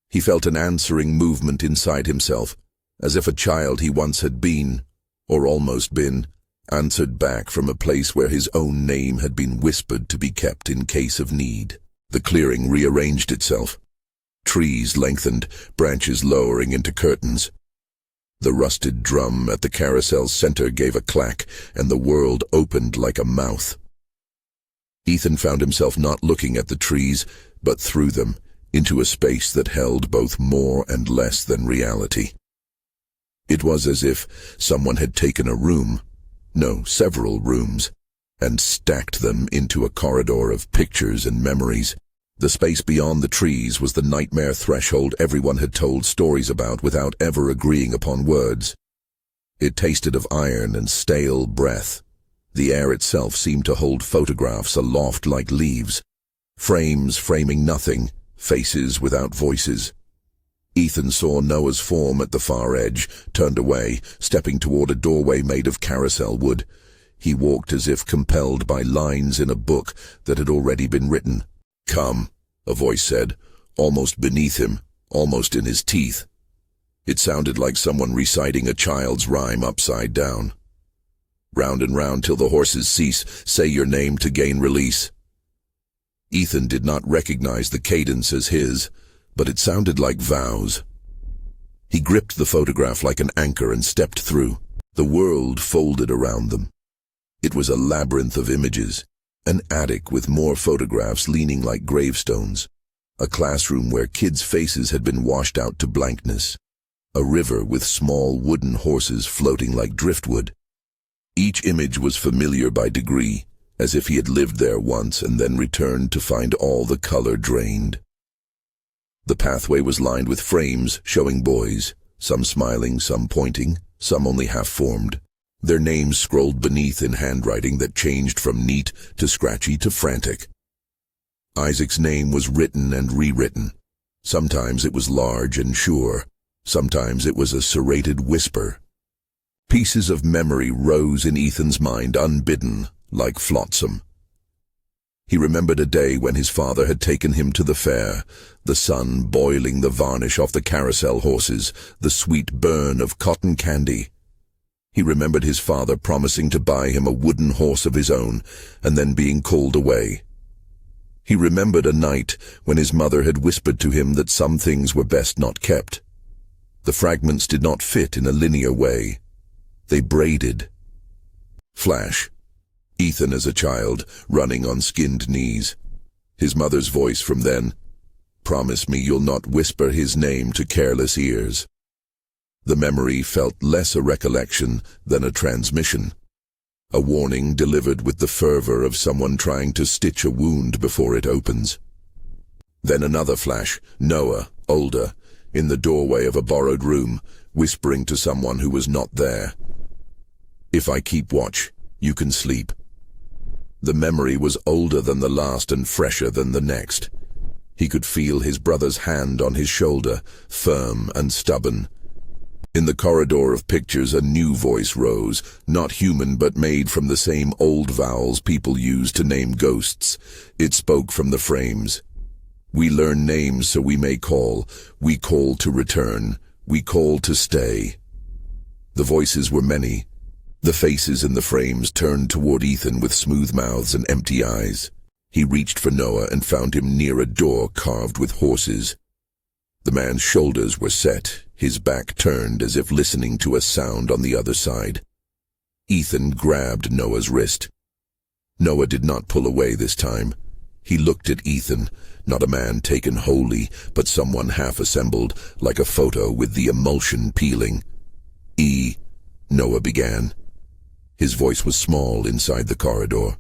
He felt an answering movement inside himself, as if a child he once had been, or almost been, answered back from a place where his own name had been whispered to be kept in case of need. The clearing rearranged itself. Trees lengthened, branches lowering into curtains. The rusted drum at the carousel's center gave a clack, and the world opened like a mouth. Ethan found himself not looking at the trees, but through them, into a space that held both more and less than reality. It was as if someone had taken a room, no, several rooms, and stacked them into a corridor of pictures and memories. The space beyond the trees was the nightmare threshold everyone had told stories about without ever agreeing upon words. It tasted of iron and stale breath. The air itself seemed to hold photographs aloft like leaves, frames framing nothing, faces without voices. Ethan saw Noah's form at the far edge, turned away, stepping toward a doorway made of carousel wood. He walked as if compelled by lines in a book that had already been written. "Come," a voice said, almost beneath him, almost in his teeth. It sounded like someone reciting a child's rhyme upside down. "Round and round till the horses cease, say your name to gain release." Ethan did not recognize the cadence as his, but it sounded like vows. He gripped the photograph like an anchor and stepped through. The world folded around them. It was a labyrinth of images, an attic with more photographs leaning like gravestones, a classroom where kids' faces had been washed out to blankness, a river with small wooden horses floating like driftwood. Each image was familiar by degree, as if he had lived there once and then returned to find all the color drained. The pathway was lined with frames showing boys, some smiling, some pointing, some only half-formed. Their names scrolled beneath in handwriting that changed from neat to scratchy to frantic. Isaac's name was written and rewritten. Sometimes it was large and sure. Sometimes it was a serrated whisper. Pieces of memory rose in Ethan's mind unbidden, like flotsam. He remembered a day when his father had taken him to the fair, the sun boiling the varnish off the carousel horses, the sweet burn of cotton candy. He remembered his father promising to buy him a wooden horse of his own, and then being called away. He remembered a night when his mother had whispered to him that some things were best not kept. The fragments did not fit in a linear way. They braided. Flash. Ethan as a child, running on skinned knees. His mother's voice from then. Promise me you'll not whisper his name to careless ears. The memory felt less a recollection than a transmission. A warning delivered with the fervor of someone trying to stitch a wound before it opens. Then another flash, Noah, older, in the doorway of a borrowed room, whispering to someone who was not there. If I keep watch, you can sleep. The memory was older than the last and fresher than the next. He could feel his brother's hand on his shoulder, firm and stubborn. In the corridor of pictures a new voice rose, not human but made from the same old vowels people used to name ghosts. It spoke from the frames. We learn names so we may call. We call to return. We call to stay. The voices were many. The faces in the frames turned toward Ethan with smooth mouths and empty eyes. He reached for Noah and found him near a door carved with horses. The man's shoulders were set, his back turned as if listening to a sound on the other side. Ethan grabbed Noah's wrist. Noah did not pull away this time. He looked at Ethan, not a man taken wholly, but someone half-assembled, like a photo with the emulsion peeling. Noah began. His voice was small inside the corridor.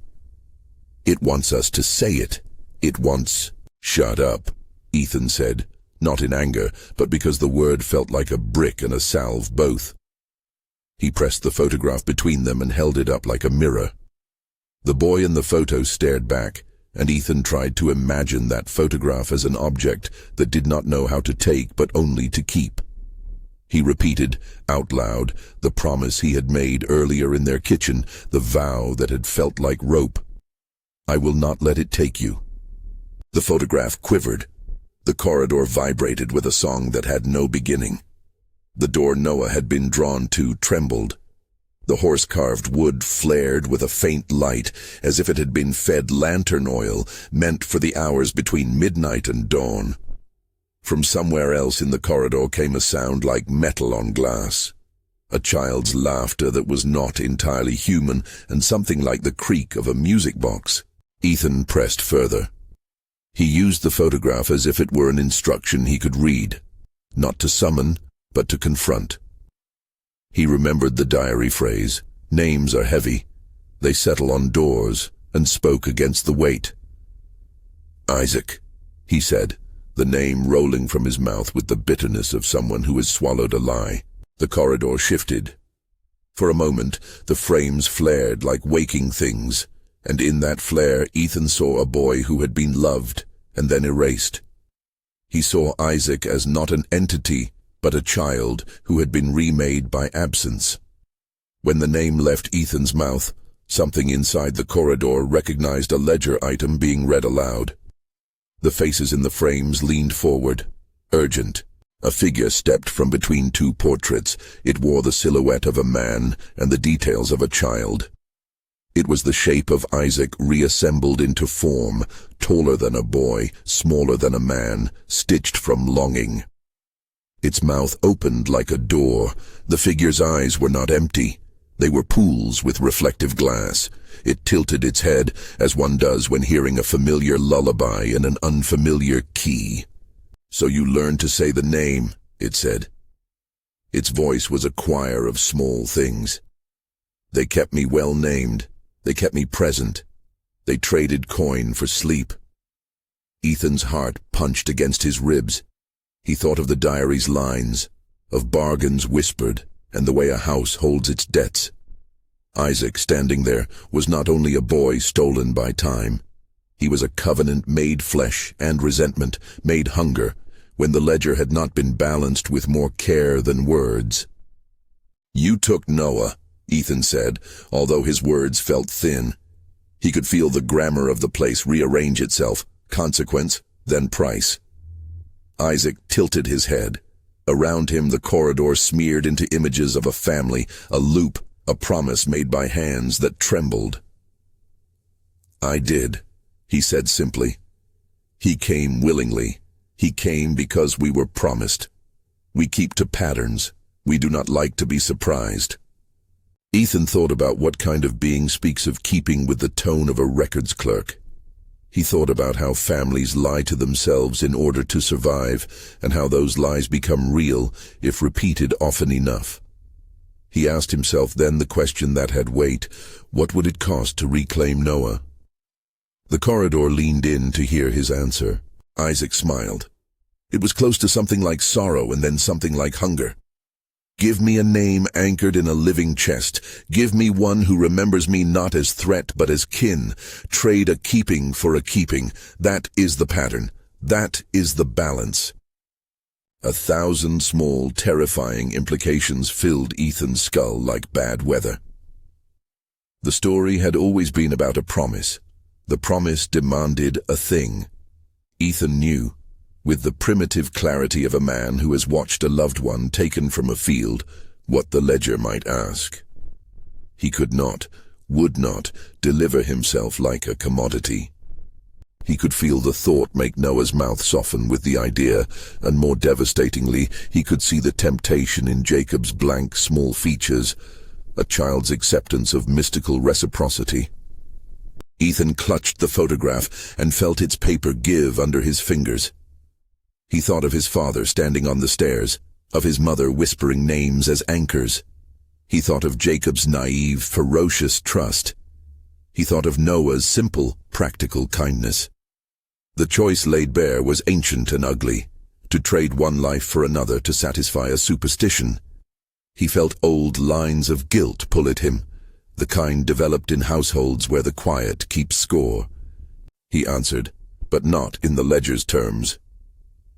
It wants us to say it. It wants... Shut up, Ethan said, not in anger, but because the word felt like a brick and a salve both. He pressed the photograph between them and held it up like a mirror. The boy in the photo stared back, and Ethan tried to imagine that photograph as an object that did not know how to take but only to keep. He repeated, out loud, the promise he had made earlier in their kitchen, the vow that had felt like rope. I will not let it take you. The photograph quivered. The corridor vibrated with a song that had no beginning. The door Noah had been drawn to trembled. The horse-carved wood flared with a faint light, as if it had been fed lantern oil, meant for the hours between midnight and dawn. From somewhere else in the corridor came a sound like metal on glass. A child's laughter that was not entirely human, and something like the creak of a music box. Ethan pressed further. He used the photograph as if it were an instruction he could read, not to summon, but to confront. He remembered the diary phrase, names are heavy. They settle on doors, and spoke against the weight. Isaac, he said, the name rolling from his mouth with the bitterness of someone who has swallowed a lie. The corridor shifted. For a moment, the frames flared like waking things, and in that flare Ethan saw a boy who had been loved and then erased. He saw Isaac as not an entity, but a child who had been remade by absence. When the name left Ethan's mouth, something inside the corridor recognized a ledger item being read aloud. The faces in the frames leaned forward, urgent. A figure stepped from between two portraits. It wore the silhouette of a man and the details of a child. It was the shape of Isaac reassembled into form, taller than a boy, smaller than a man, stitched from longing. Its mouth opened like a door. The figure's eyes were not empty. They were pools with reflective glass. It tilted its head, as one does when hearing a familiar lullaby in an unfamiliar key. So you learned to say the name, it said. Its voice was a choir of small things. They kept me well named. They kept me present. They traded coin for sleep. Ethan's heart punched against his ribs. He thought of the diary's lines, of bargains whispered, and the way a house holds its debts. Isaac, standing there, was not only a boy stolen by time. He was a covenant made flesh and resentment, made hunger, when the ledger had not been balanced with more care than words. "You took Noah," Ethan said, although his words felt thin. He could feel the grammar of the place rearrange itself, consequence, then price. Isaac tilted his head. Around him the corridor smeared into images of a family, a loop, a promise made by hands that trembled. "I did," he said simply. "He came willingly. He came because we were promised. We keep to patterns. We do not like to be surprised." Ethan thought about what kind of being speaks of keeping with the tone of a records clerk. He thought about how families lie to themselves in order to survive, and how those lies become real if repeated often enough. He asked himself then the question that had weight: what would it cost to reclaim Noah? The corridor leaned in to hear his answer. Isaac smiled. It was close to something like sorrow and then something like hunger. "Give me a name anchored in a living chest. Give me one who remembers me not as threat but as kin. Trade a keeping for a keeping. That is the pattern. That is the balance." 1,000 small, terrifying implications filled Ethan's skull like bad weather. The story had always been about a promise. The promise demanded a thing. Ethan knew, with the primitive clarity of a man who has watched a loved one taken from a field, what the ledger might ask. He could not, would not, deliver himself like a commodity. He could feel the thought make Noah's mouth soften with the idea, and more devastatingly, he could see the temptation in Jacob's blank, small features, a child's acceptance of mystical reciprocity. Ethan clutched the photograph and felt its paper give under his fingers. He thought of his father standing on the stairs, of his mother whispering names as anchors. He thought of Jacob's naive, ferocious trust. He thought of Noah's simple, practical kindness. The choice laid bare was ancient and ugly, to trade one life for another to satisfy a superstition. He felt old lines of guilt pull at him, the kind developed in households where the quiet keeps score. He answered, but not in the ledger's terms.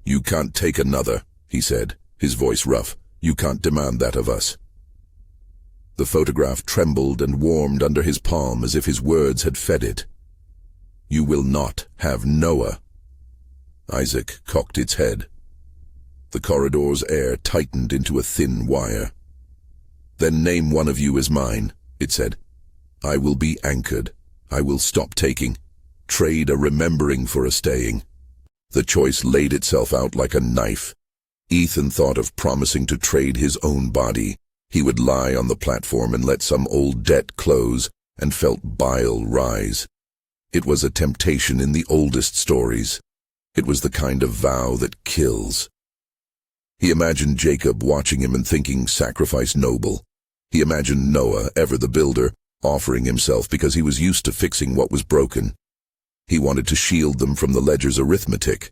"You can't take another," he said, his voice rough. "You can't demand that of us." The photograph trembled and warmed under his palm as if his words had fed it. "You will not have Noah." Isaac cocked its head. The corridor's air tightened into a thin wire. "Then name one of you as mine," it said. "I will be anchored. I will stop taking. Trade a remembering for a staying." The choice laid itself out like a knife. Ethan thought of promising to trade his own body. He would lie on the platform and let some old debt close, and felt bile rise. It was a temptation in the oldest stories. It was the kind of vow that kills. He imagined Jacob watching him and thinking sacrifice noble. He imagined Noah, ever the builder, offering himself because he was used to fixing what was broken. He wanted to shield them from the ledger's arithmetic.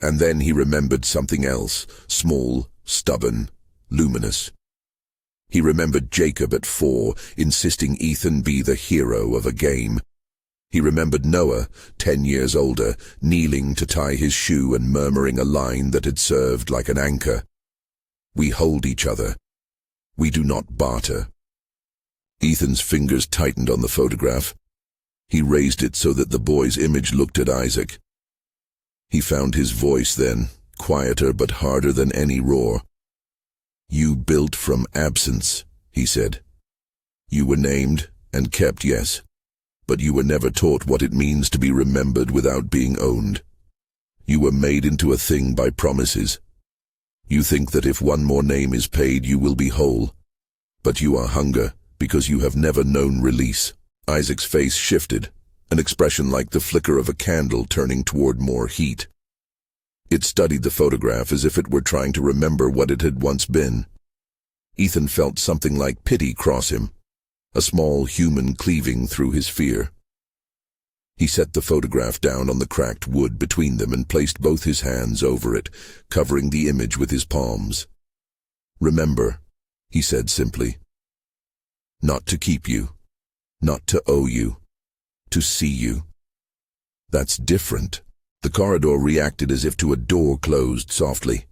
And then he remembered something else, small, stubborn, luminous. He remembered Jacob at 4, insisting Ethan be the hero of a game. He remembered Noah, 10 years older, kneeling to tie his shoe and murmuring a line that had served like an anchor. "We hold each other. We do not barter." Ethan's fingers tightened on the photograph. He raised it so that the boy's image looked at Isaac. He found his voice then, quieter but harder than any roar. "You built from absence," he said. "You were named and kept, yes, but you were never taught what it means to be remembered without being owned. You were made into a thing by promises. You think that if one more name is paid, you will be whole. But you are hunger because you have never known release." Isaac's face shifted, an expression like the flicker of a candle turning toward more heat. It studied the photograph as if it were trying to remember what it had once been. Ethan felt something like pity cross him, a small human cleaving through his fear. He set the photograph down on the cracked wood between them and placed both his hands over it, covering the image with his palms. "Remember," he said simply. "Not to keep you. Not to owe you. To see you." "That's different." The corridor reacted as if to a door closed softly.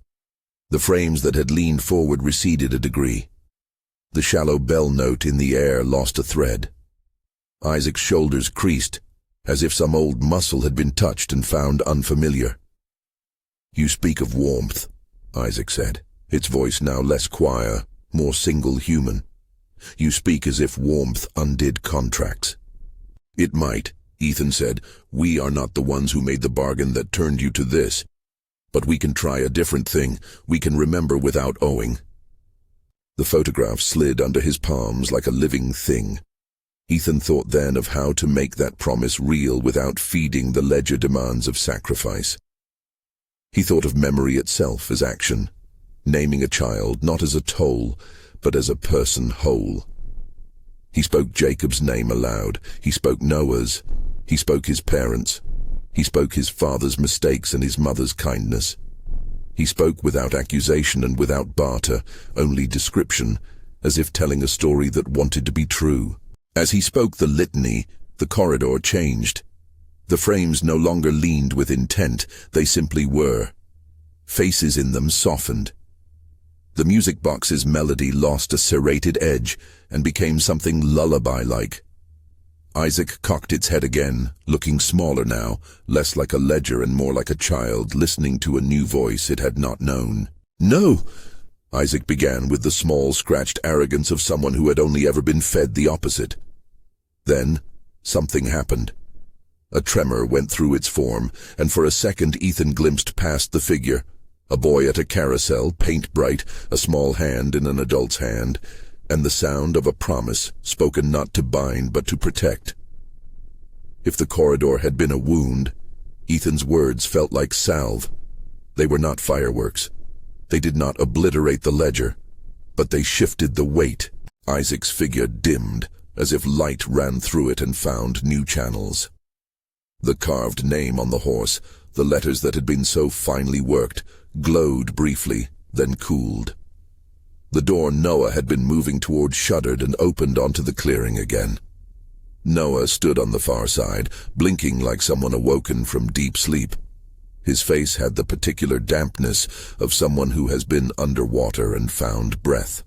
The frames that had leaned forward receded a degree. The shallow bell note in the air lost a thread. Isaac's shoulders creased, as if some old muscle had been touched and found unfamiliar. "You speak of warmth," Isaac said, its voice now less choir, more single human. "You speak as if warmth undid contracts." "It might," Ethan said. "We are not the ones who made the bargain that turned you to this. But we can try a different thing. We can remember without owing." The photograph slid under his palms like a living thing. Ethan thought then of how to make that promise real without feeding the ledger demands of sacrifice. He thought of memory itself as action, naming a child not as a toll, but as a person whole. He spoke Jacob's name aloud. He spoke Noah's. He spoke his parents'. He spoke his father's mistakes and his mother's kindness. He spoke without accusation and without barter, only description, as if telling a story that wanted to be true. As he spoke the litany, the corridor changed. The frames no longer leaned with intent, they simply were. Faces in them softened. The music box's melody lost a serrated edge and became something lullaby-like. Isaac cocked its head again, looking smaller now, less like a ledger and more like a child listening to a new voice it had not known. "No!" Isaac began with the small, scratched arrogance of someone who had only ever been fed the opposite. Then, something happened. A tremor went through its form, and for a second Ethan glimpsed past the figure. A boy at a carousel, paint bright, a small hand in an adult's hand, and the sound of a promise, spoken not to bind but to protect. If the corridor had been a wound, Ethan's words felt like salve. They were not fireworks. They did not obliterate the ledger, but they shifted the weight. Isaac's figure dimmed, as if light ran through it and found new channels. The carved name on the horse, the letters that had been so finely worked, glowed briefly, then cooled. The door Noah had been moving toward shuddered and opened onto the clearing again. Noah stood on the far side, blinking like someone awoken from deep sleep. His face had the particular dampness of someone who has been underwater and found breath.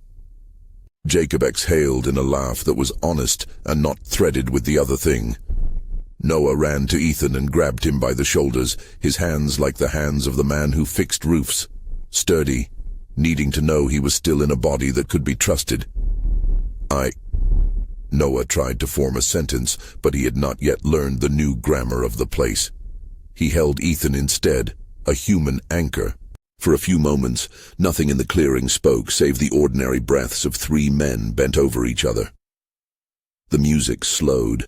Jacob exhaled in a laugh that was honest and not threaded with the other thing. Noah ran to Ethan and grabbed him by the shoulders, his hands like the hands of the man who fixed roofs, sturdy, needing to know he was still in a body that could be trusted. Noah tried to form a sentence, but he had not yet learned the new grammar of the place. He held Ethan instead, a human anchor. For a few moments, nothing in the clearing spoke save the ordinary breaths of three men bent over each other. The music slowed.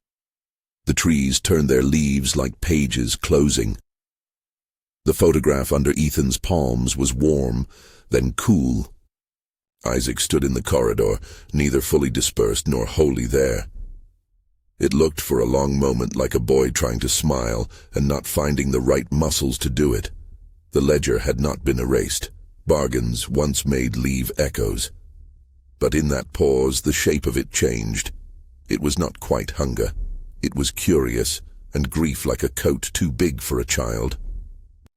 The trees turned their leaves like pages closing. The photograph under Ethan's palms was warm, then cool. Isaac stood in the corridor, neither fully dispersed nor wholly there. It looked for a long moment like a boy trying to smile and not finding the right muscles to do it. The ledger had not been erased. Bargains once made leave echoes. But in that pause, the shape of it changed. It was not quite hunger. It was curious, and grief like a coat too big for a child.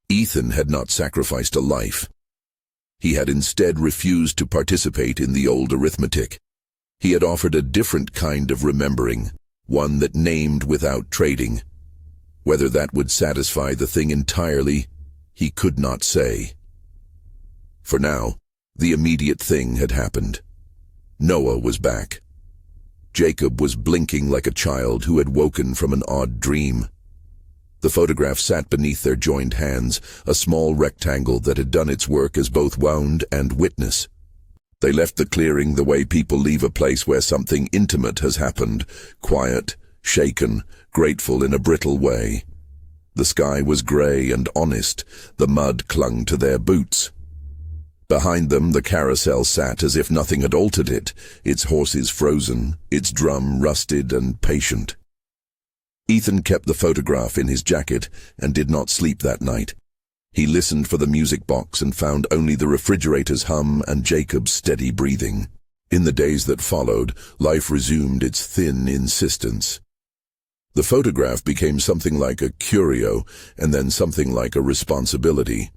Ethan had not sacrificed a life. He had instead refused to participate in the old arithmetic. He had offered a different kind of remembering, one that named without trading. Whether that would satisfy the thing entirely, he could not say. For now, the immediate thing had happened. Noah was back. Jacob was blinking like a child who had woken from an odd dream. The photograph sat beneath their joined hands, a small rectangle that had done its work as both wound and witness. They left the clearing the way people leave a place where something intimate has happened, quiet, shaken, grateful in a brittle way. The sky was grey and honest, the mud clung to their boots. Behind them the carousel sat as if nothing had altered it, its horses frozen, its drum rusted and patient. Ethan kept the photograph in his jacket and did not sleep that night. He listened for the music box and found only the refrigerator's hum and Jacob's steady breathing. In the days that followed, life resumed its thin insistence. The photograph became something like a curio and then something like a responsibility.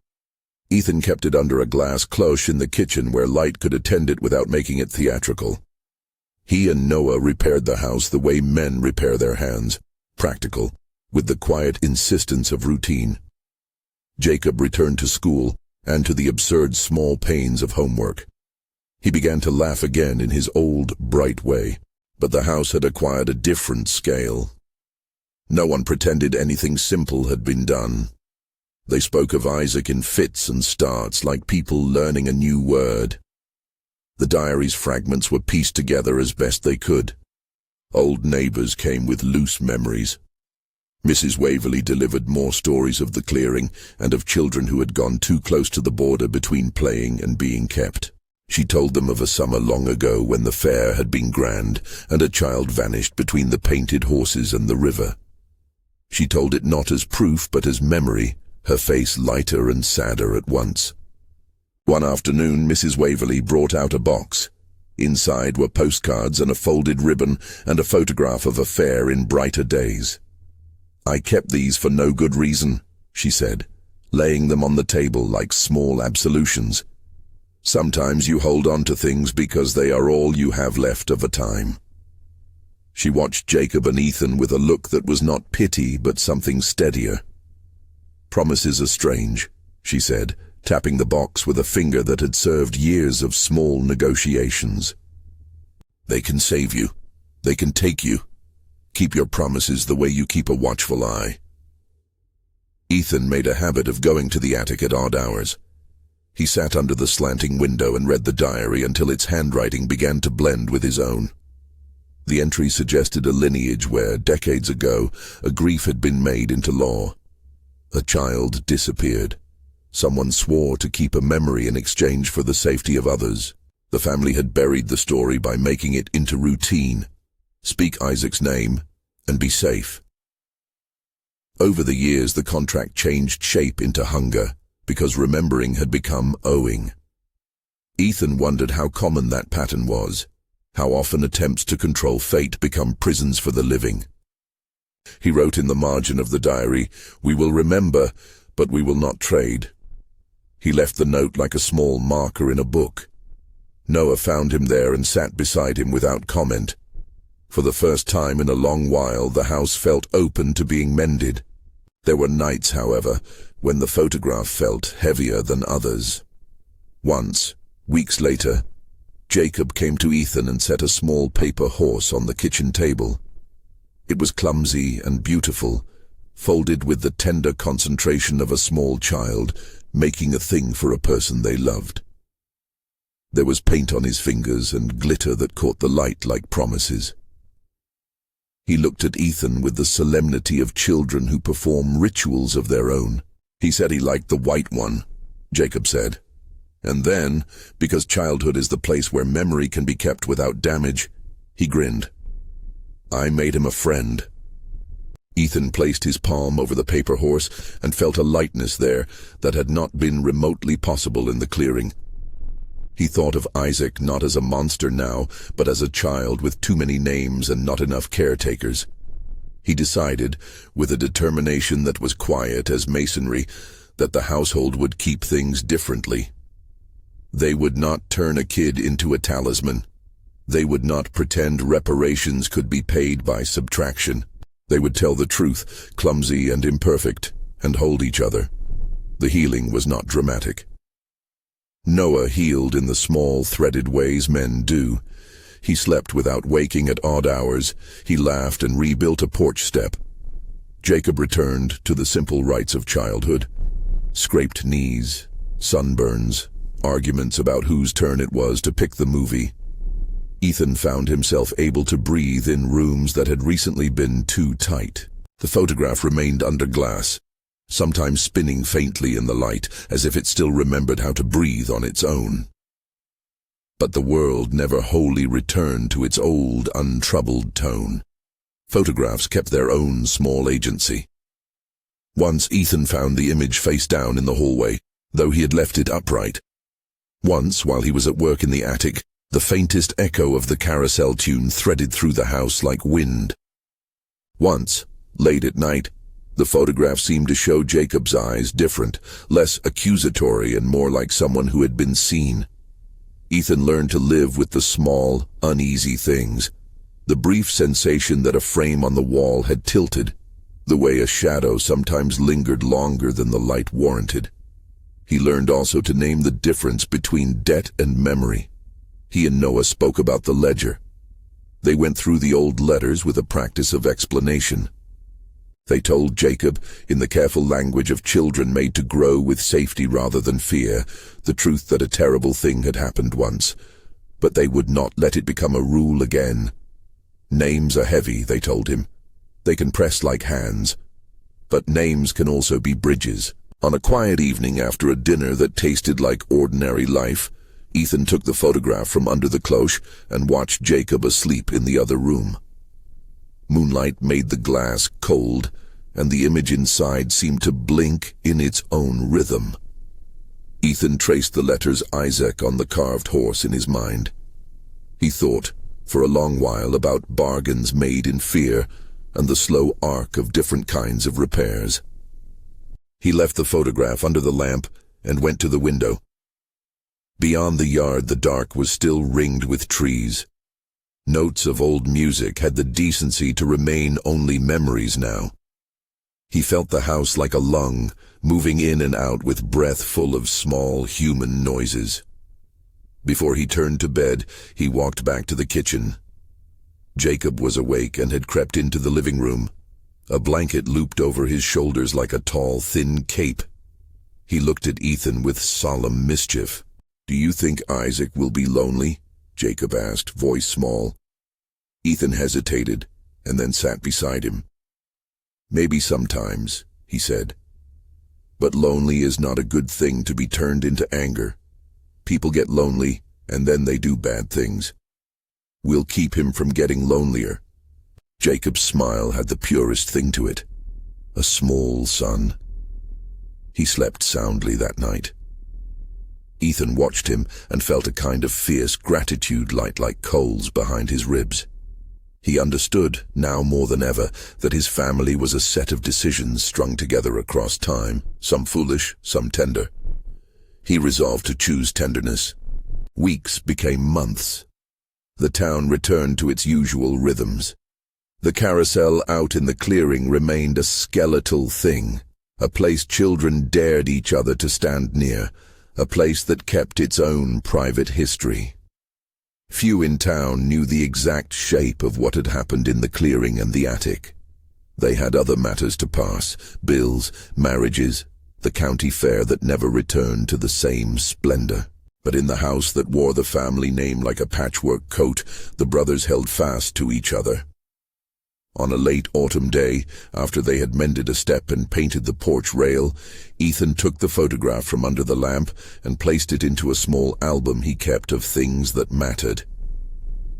Ethan kept it under a glass cloche in the kitchen where light could attend it without making it theatrical. He and Noah repaired the house the way men repair their hands, practical, with the quiet insistence of routine. Jacob returned to school and to the absurd small pains of homework. He began to laugh again in his old, bright way, but the house had acquired a different scale. No one pretended anything simple had been done. They spoke of Isaac in fits and starts like people learning a new word. The diary's fragments were pieced together as best they could. Old neighbors came with loose memories. Mrs. Waverley delivered more stories of the clearing and of children who had gone too close to the border between playing and being kept. She told them of a summer long ago when the fair had been grand and a child vanished between the painted horses and the river. She told it not as proof but as memory, her face lighter and sadder at once. One afternoon, Mrs. Waverley brought out a box. Inside were postcards and a folded ribbon and a photograph of a fair in brighter days. "I kept these for no good reason," she said, laying them on the table like small absolutions. "Sometimes you hold on to things because they are all you have left of a time." She watched Jacob and Ethan with a look that was not pity but something steadier. "Promises are strange," she said, tapping the box with a finger that had served years of small negotiations. "They can save you. They can take you. Keep your promises the way you keep a watchful eye." Ethan made a habit of going to the attic at odd hours. He sat under the slanting window and read the diary until its handwriting began to blend with his own. The entry suggested a lineage where, decades ago, a grief had been made into law. A child disappeared. Someone swore to keep a memory in exchange for the safety of others. The family had buried the story by making it into routine. Speak Isaac's name, and be safe. Over the years, the contract changed shape into hunger, because remembering had become owing. Ethan wondered how common that pattern was, how often attempts to control fate become prisons for the living. He wrote in the margin of the diary, "We will remember, but we will not trade." He left the note like a small marker in a book. Noah found him there and sat beside him without comment. For the first time in a long while, the house felt open to being mended. There were nights, however, when the photograph felt heavier than others. Once, weeks later, Jacob came to Ethan and set a small paper horse on the kitchen table. It was clumsy and beautiful, folded with the tender concentration of a small child, making a thing for a person they loved. There was paint on his fingers and glitter that caught the light like promises. He looked at Ethan with the solemnity of children who perform rituals of their own. "He said he liked the white one," Jacob said. And then, because childhood is the place where memory can be kept without damage, he grinned. "I made him a friend." Ethan placed his palm over the paper horse and felt a lightness there that had not been remotely possible in the clearing. He thought of Isaac not as a monster now, but as a child with too many names and not enough caretakers. He decided, with a determination that was quiet as masonry, that the household would keep things differently. They would not turn a kid into a talisman. They would not pretend reparations could be paid by subtraction. They would tell the truth, clumsy and imperfect, and hold each other. The healing was not dramatic. Noah healed in the small, threaded ways men do. He slept without waking at odd hours. He laughed and rebuilt a porch step. Jacob returned to the simple rites of childhood. Scraped knees, sunburns, arguments about whose turn it was to pick the movie. Ethan found himself able to breathe in rooms that had recently been too tight. The photograph remained under glass, sometimes spinning faintly in the light, as if it still remembered how to breathe on its own. But the world never wholly returned to its old, untroubled tone. Photographs kept their own small agency. Once Ethan found the image face down in the hallway, though he had left it upright. Once, while he was at work in the attic, the faintest echo of the carousel tune threaded through the house like wind. Once, late at night, the photograph seemed to show Jacob's eyes different, less accusatory and more like someone who had been seen. Ethan learned to live with the small, uneasy things. The brief sensation that a frame on the wall had tilted, the way a shadow sometimes lingered longer than the light warranted. He learned also to name the difference between debt and memory. He and Noah spoke about the ledger. They went through the old letters with a practice of explanation. They told Jacob, in the careful language of children made to grow with safety rather than fear, the truth that a terrible thing had happened once, but they would not let it become a rule again. Names are heavy, they told him. They can press like hands. But names can also be bridges. On a quiet evening after a dinner that tasted like ordinary life, Ethan took the photograph from under the cloche and watched Jacob asleep in the other room. Moonlight made the glass cold, and the image inside seemed to blink in its own rhythm. Ethan traced the letters Isaac on the carved horse in his mind. He thought, for a long while, about bargains made in fear and the slow arc of different kinds of repairs. He left the photograph under the lamp and went to the window. Beyond the yard, the dark was still ringed with trees. Notes of old music had the decency to remain only memories now. He felt the house like a lung, moving in and out with breath full of small human noises. Before he turned to bed, he walked back to the kitchen. Jacob was awake and had crept into the living room. A blanket looped over his shoulders like a tall, thin cape. He looked at Ethan with solemn mischief. "Do you think Isaac will be lonely?" Jacob asked, voice small. Ethan hesitated and then sat beside him. "Maybe sometimes," he said. "But lonely is not a good thing to be turned into anger. People get lonely, and then they do bad things. We'll keep him from getting lonelier." Jacob's smile had the purest thing to it. A small sun. He slept soundly that night. Ethan watched him and felt a kind of fierce gratitude light like coals behind his ribs. He understood, now more than ever, that his family was a set of decisions strung together across time, some foolish, some tender. He resolved to choose tenderness. Weeks became months. The town returned to its usual rhythms. The carousel out in the clearing remained a skeletal thing, a place children dared each other to stand near, a place that kept its own private history. Few in town knew the exact shape of what had happened in the clearing and the attic. They had other matters to pass, bills, marriages, the county fair that never returned to the same splendor. But in the house that wore the family name like a patchwork coat, the brothers held fast to each other. On a late autumn day, after they had mended a step and painted the porch rail, Ethan took the photograph from under the lamp and placed it into a small album he kept of things that mattered.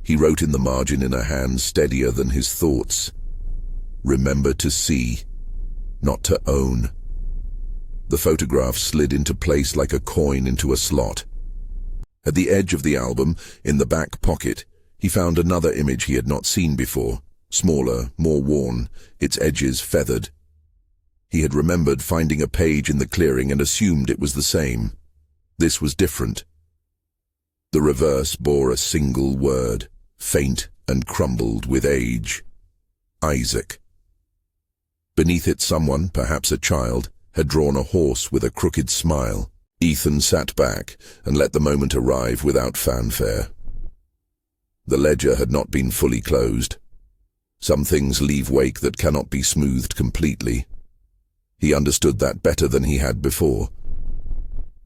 He wrote in the margin in a hand steadier than his thoughts, "Remember to see, not to own." The photograph slid into place like a coin into a slot. At the edge of the album, in the back pocket, he found another image he had not seen before. Smaller, more worn, its edges feathered. He had remembered finding a page in the clearing and assumed it was the same. This was different. The reverse bore a single word, faint and crumbled with age. Isaac. Beneath it someone, perhaps a child, had drawn a horse with a crooked smile. Ethan sat back and let the moment arrive without fanfare. The ledger had not been fully closed. Some things leave wake that cannot be smoothed completely. He understood that better than he had before.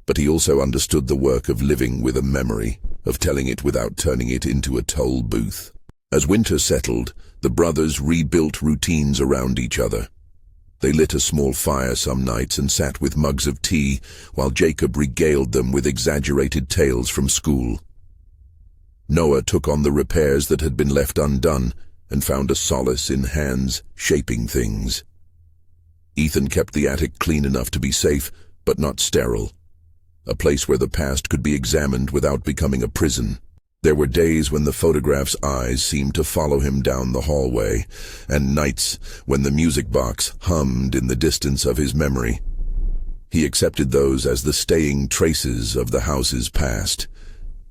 But he also understood the work of living with a memory, of telling it without turning it into a toll booth. As winter settled, the brothers rebuilt routines around each other. They lit a small fire some nights and sat with mugs of tea while Jacob regaled them with exaggerated tales from school. Noah took on the repairs that had been left undone and found a solace in hands shaping things. Ethan kept the attic clean enough to be safe, but not sterile. A place where the past could be examined without becoming a prison. There were days when the photograph's eyes seemed to follow him down the hallway, and nights when the music box hummed in the distance of his memory. He accepted those as the staying traces of the house's past.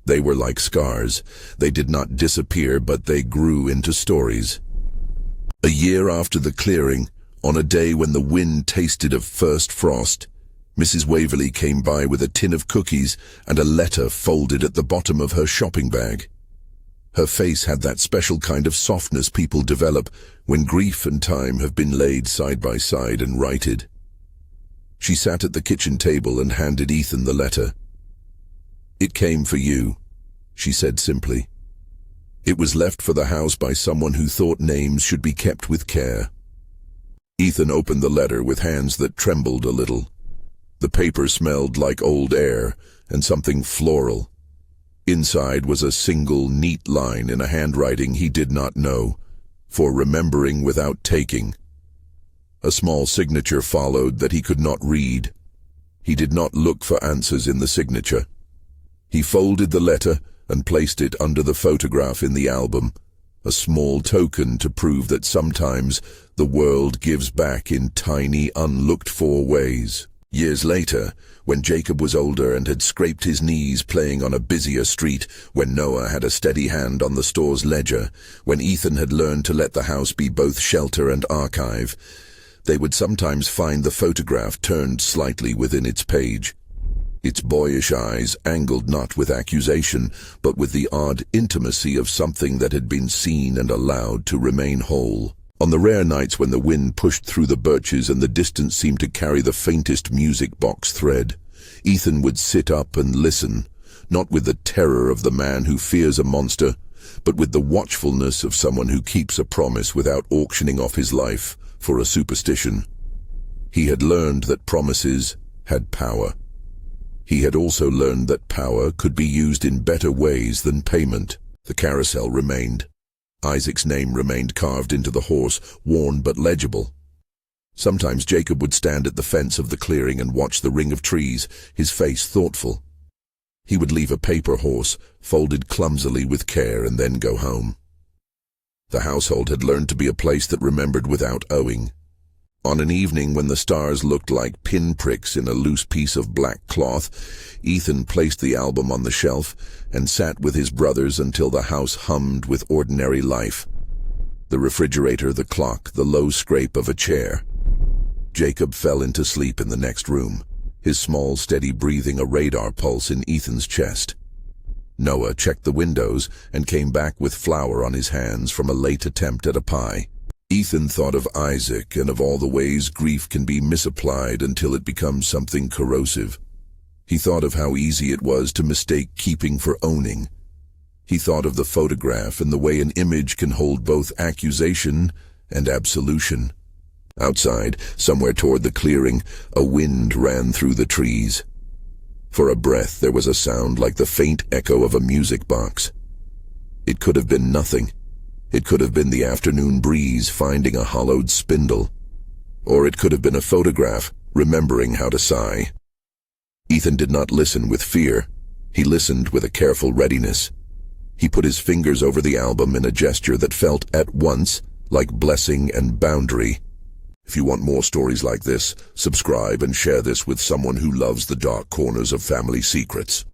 They were like scars. They did not disappear, but they grew into stories. A year after the clearing, on a day when the wind tasted of first frost, Mrs. Waverley came by with a tin of cookies and a letter folded at the bottom of her shopping bag. Her face had that special kind of softness people develop when grief and time have been laid side by side and righted. She sat at the kitchen table and handed Ethan the letter. "It came for you," she said simply. "It was left for the house by someone who thought names should be kept with care." Ethan opened the letter with hands that trembled a little. The paper smelled like old air and something floral. Inside was a single, neat line in a handwriting he did not know, for remembering without taking. A small signature followed that he could not read. He did not look for answers in the signature. He folded the letter and placed it under the photograph in the album, a small token to prove that sometimes the world gives back in tiny, unlooked-for ways. Years later, when Jacob was older and had scraped his knees playing on a busier street, when Noah had a steady hand on the store's ledger, when Ethan had learned to let the house be both shelter and archive, they would sometimes find the photograph turned slightly within its page. Its boyish eyes angled not with accusation, but with the odd intimacy of something that had been seen and allowed to remain whole. On the rare nights when the wind pushed through the birches and the distance seemed to carry the faintest music box thread, Ethan would sit up and listen, not with the terror of the man who fears a monster, but with the watchfulness of someone who keeps a promise without auctioning off his life for a superstition. He had learned that promises had power. He had also learned that power could be used in better ways than payment. The carousel remained. Isaac's name remained carved into the horse, worn but legible. Sometimes Jacob would stand at the fence of the clearing and watch the ring of trees, his face thoughtful. He would leave a paper horse, folded clumsily with care, and then go home. The household had learned to be a place that remembered without owing. On an evening when the stars looked like pinpricks in a loose piece of black cloth, Ethan placed the album on the shelf and sat with his brothers until the house hummed with ordinary life. The refrigerator, the clock, the low scrape of a chair. Jacob fell into sleep in the next room, his small, steady breathing a radar pulse in Ethan's chest. Noah checked the windows and came back with flour on his hands from a late attempt at a pie. Ethan thought of Isaac and of all the ways grief can be misapplied until it becomes something corrosive. He thought of how easy it was to mistake keeping for owning. He thought of the photograph and the way an image can hold both accusation and absolution. Outside, somewhere toward the clearing, a wind ran through the trees. For a breath, there was a sound like the faint echo of a music box. It could have been nothing. It could have been the afternoon breeze finding a hollowed spindle. Or it could have been a photograph, remembering how to sigh. Ethan did not listen with fear. He listened with a careful readiness. He put his fingers over the album in a gesture that felt at once like blessing and boundary. If you want more stories like this, subscribe and share this with someone who loves the dark corners of family secrets.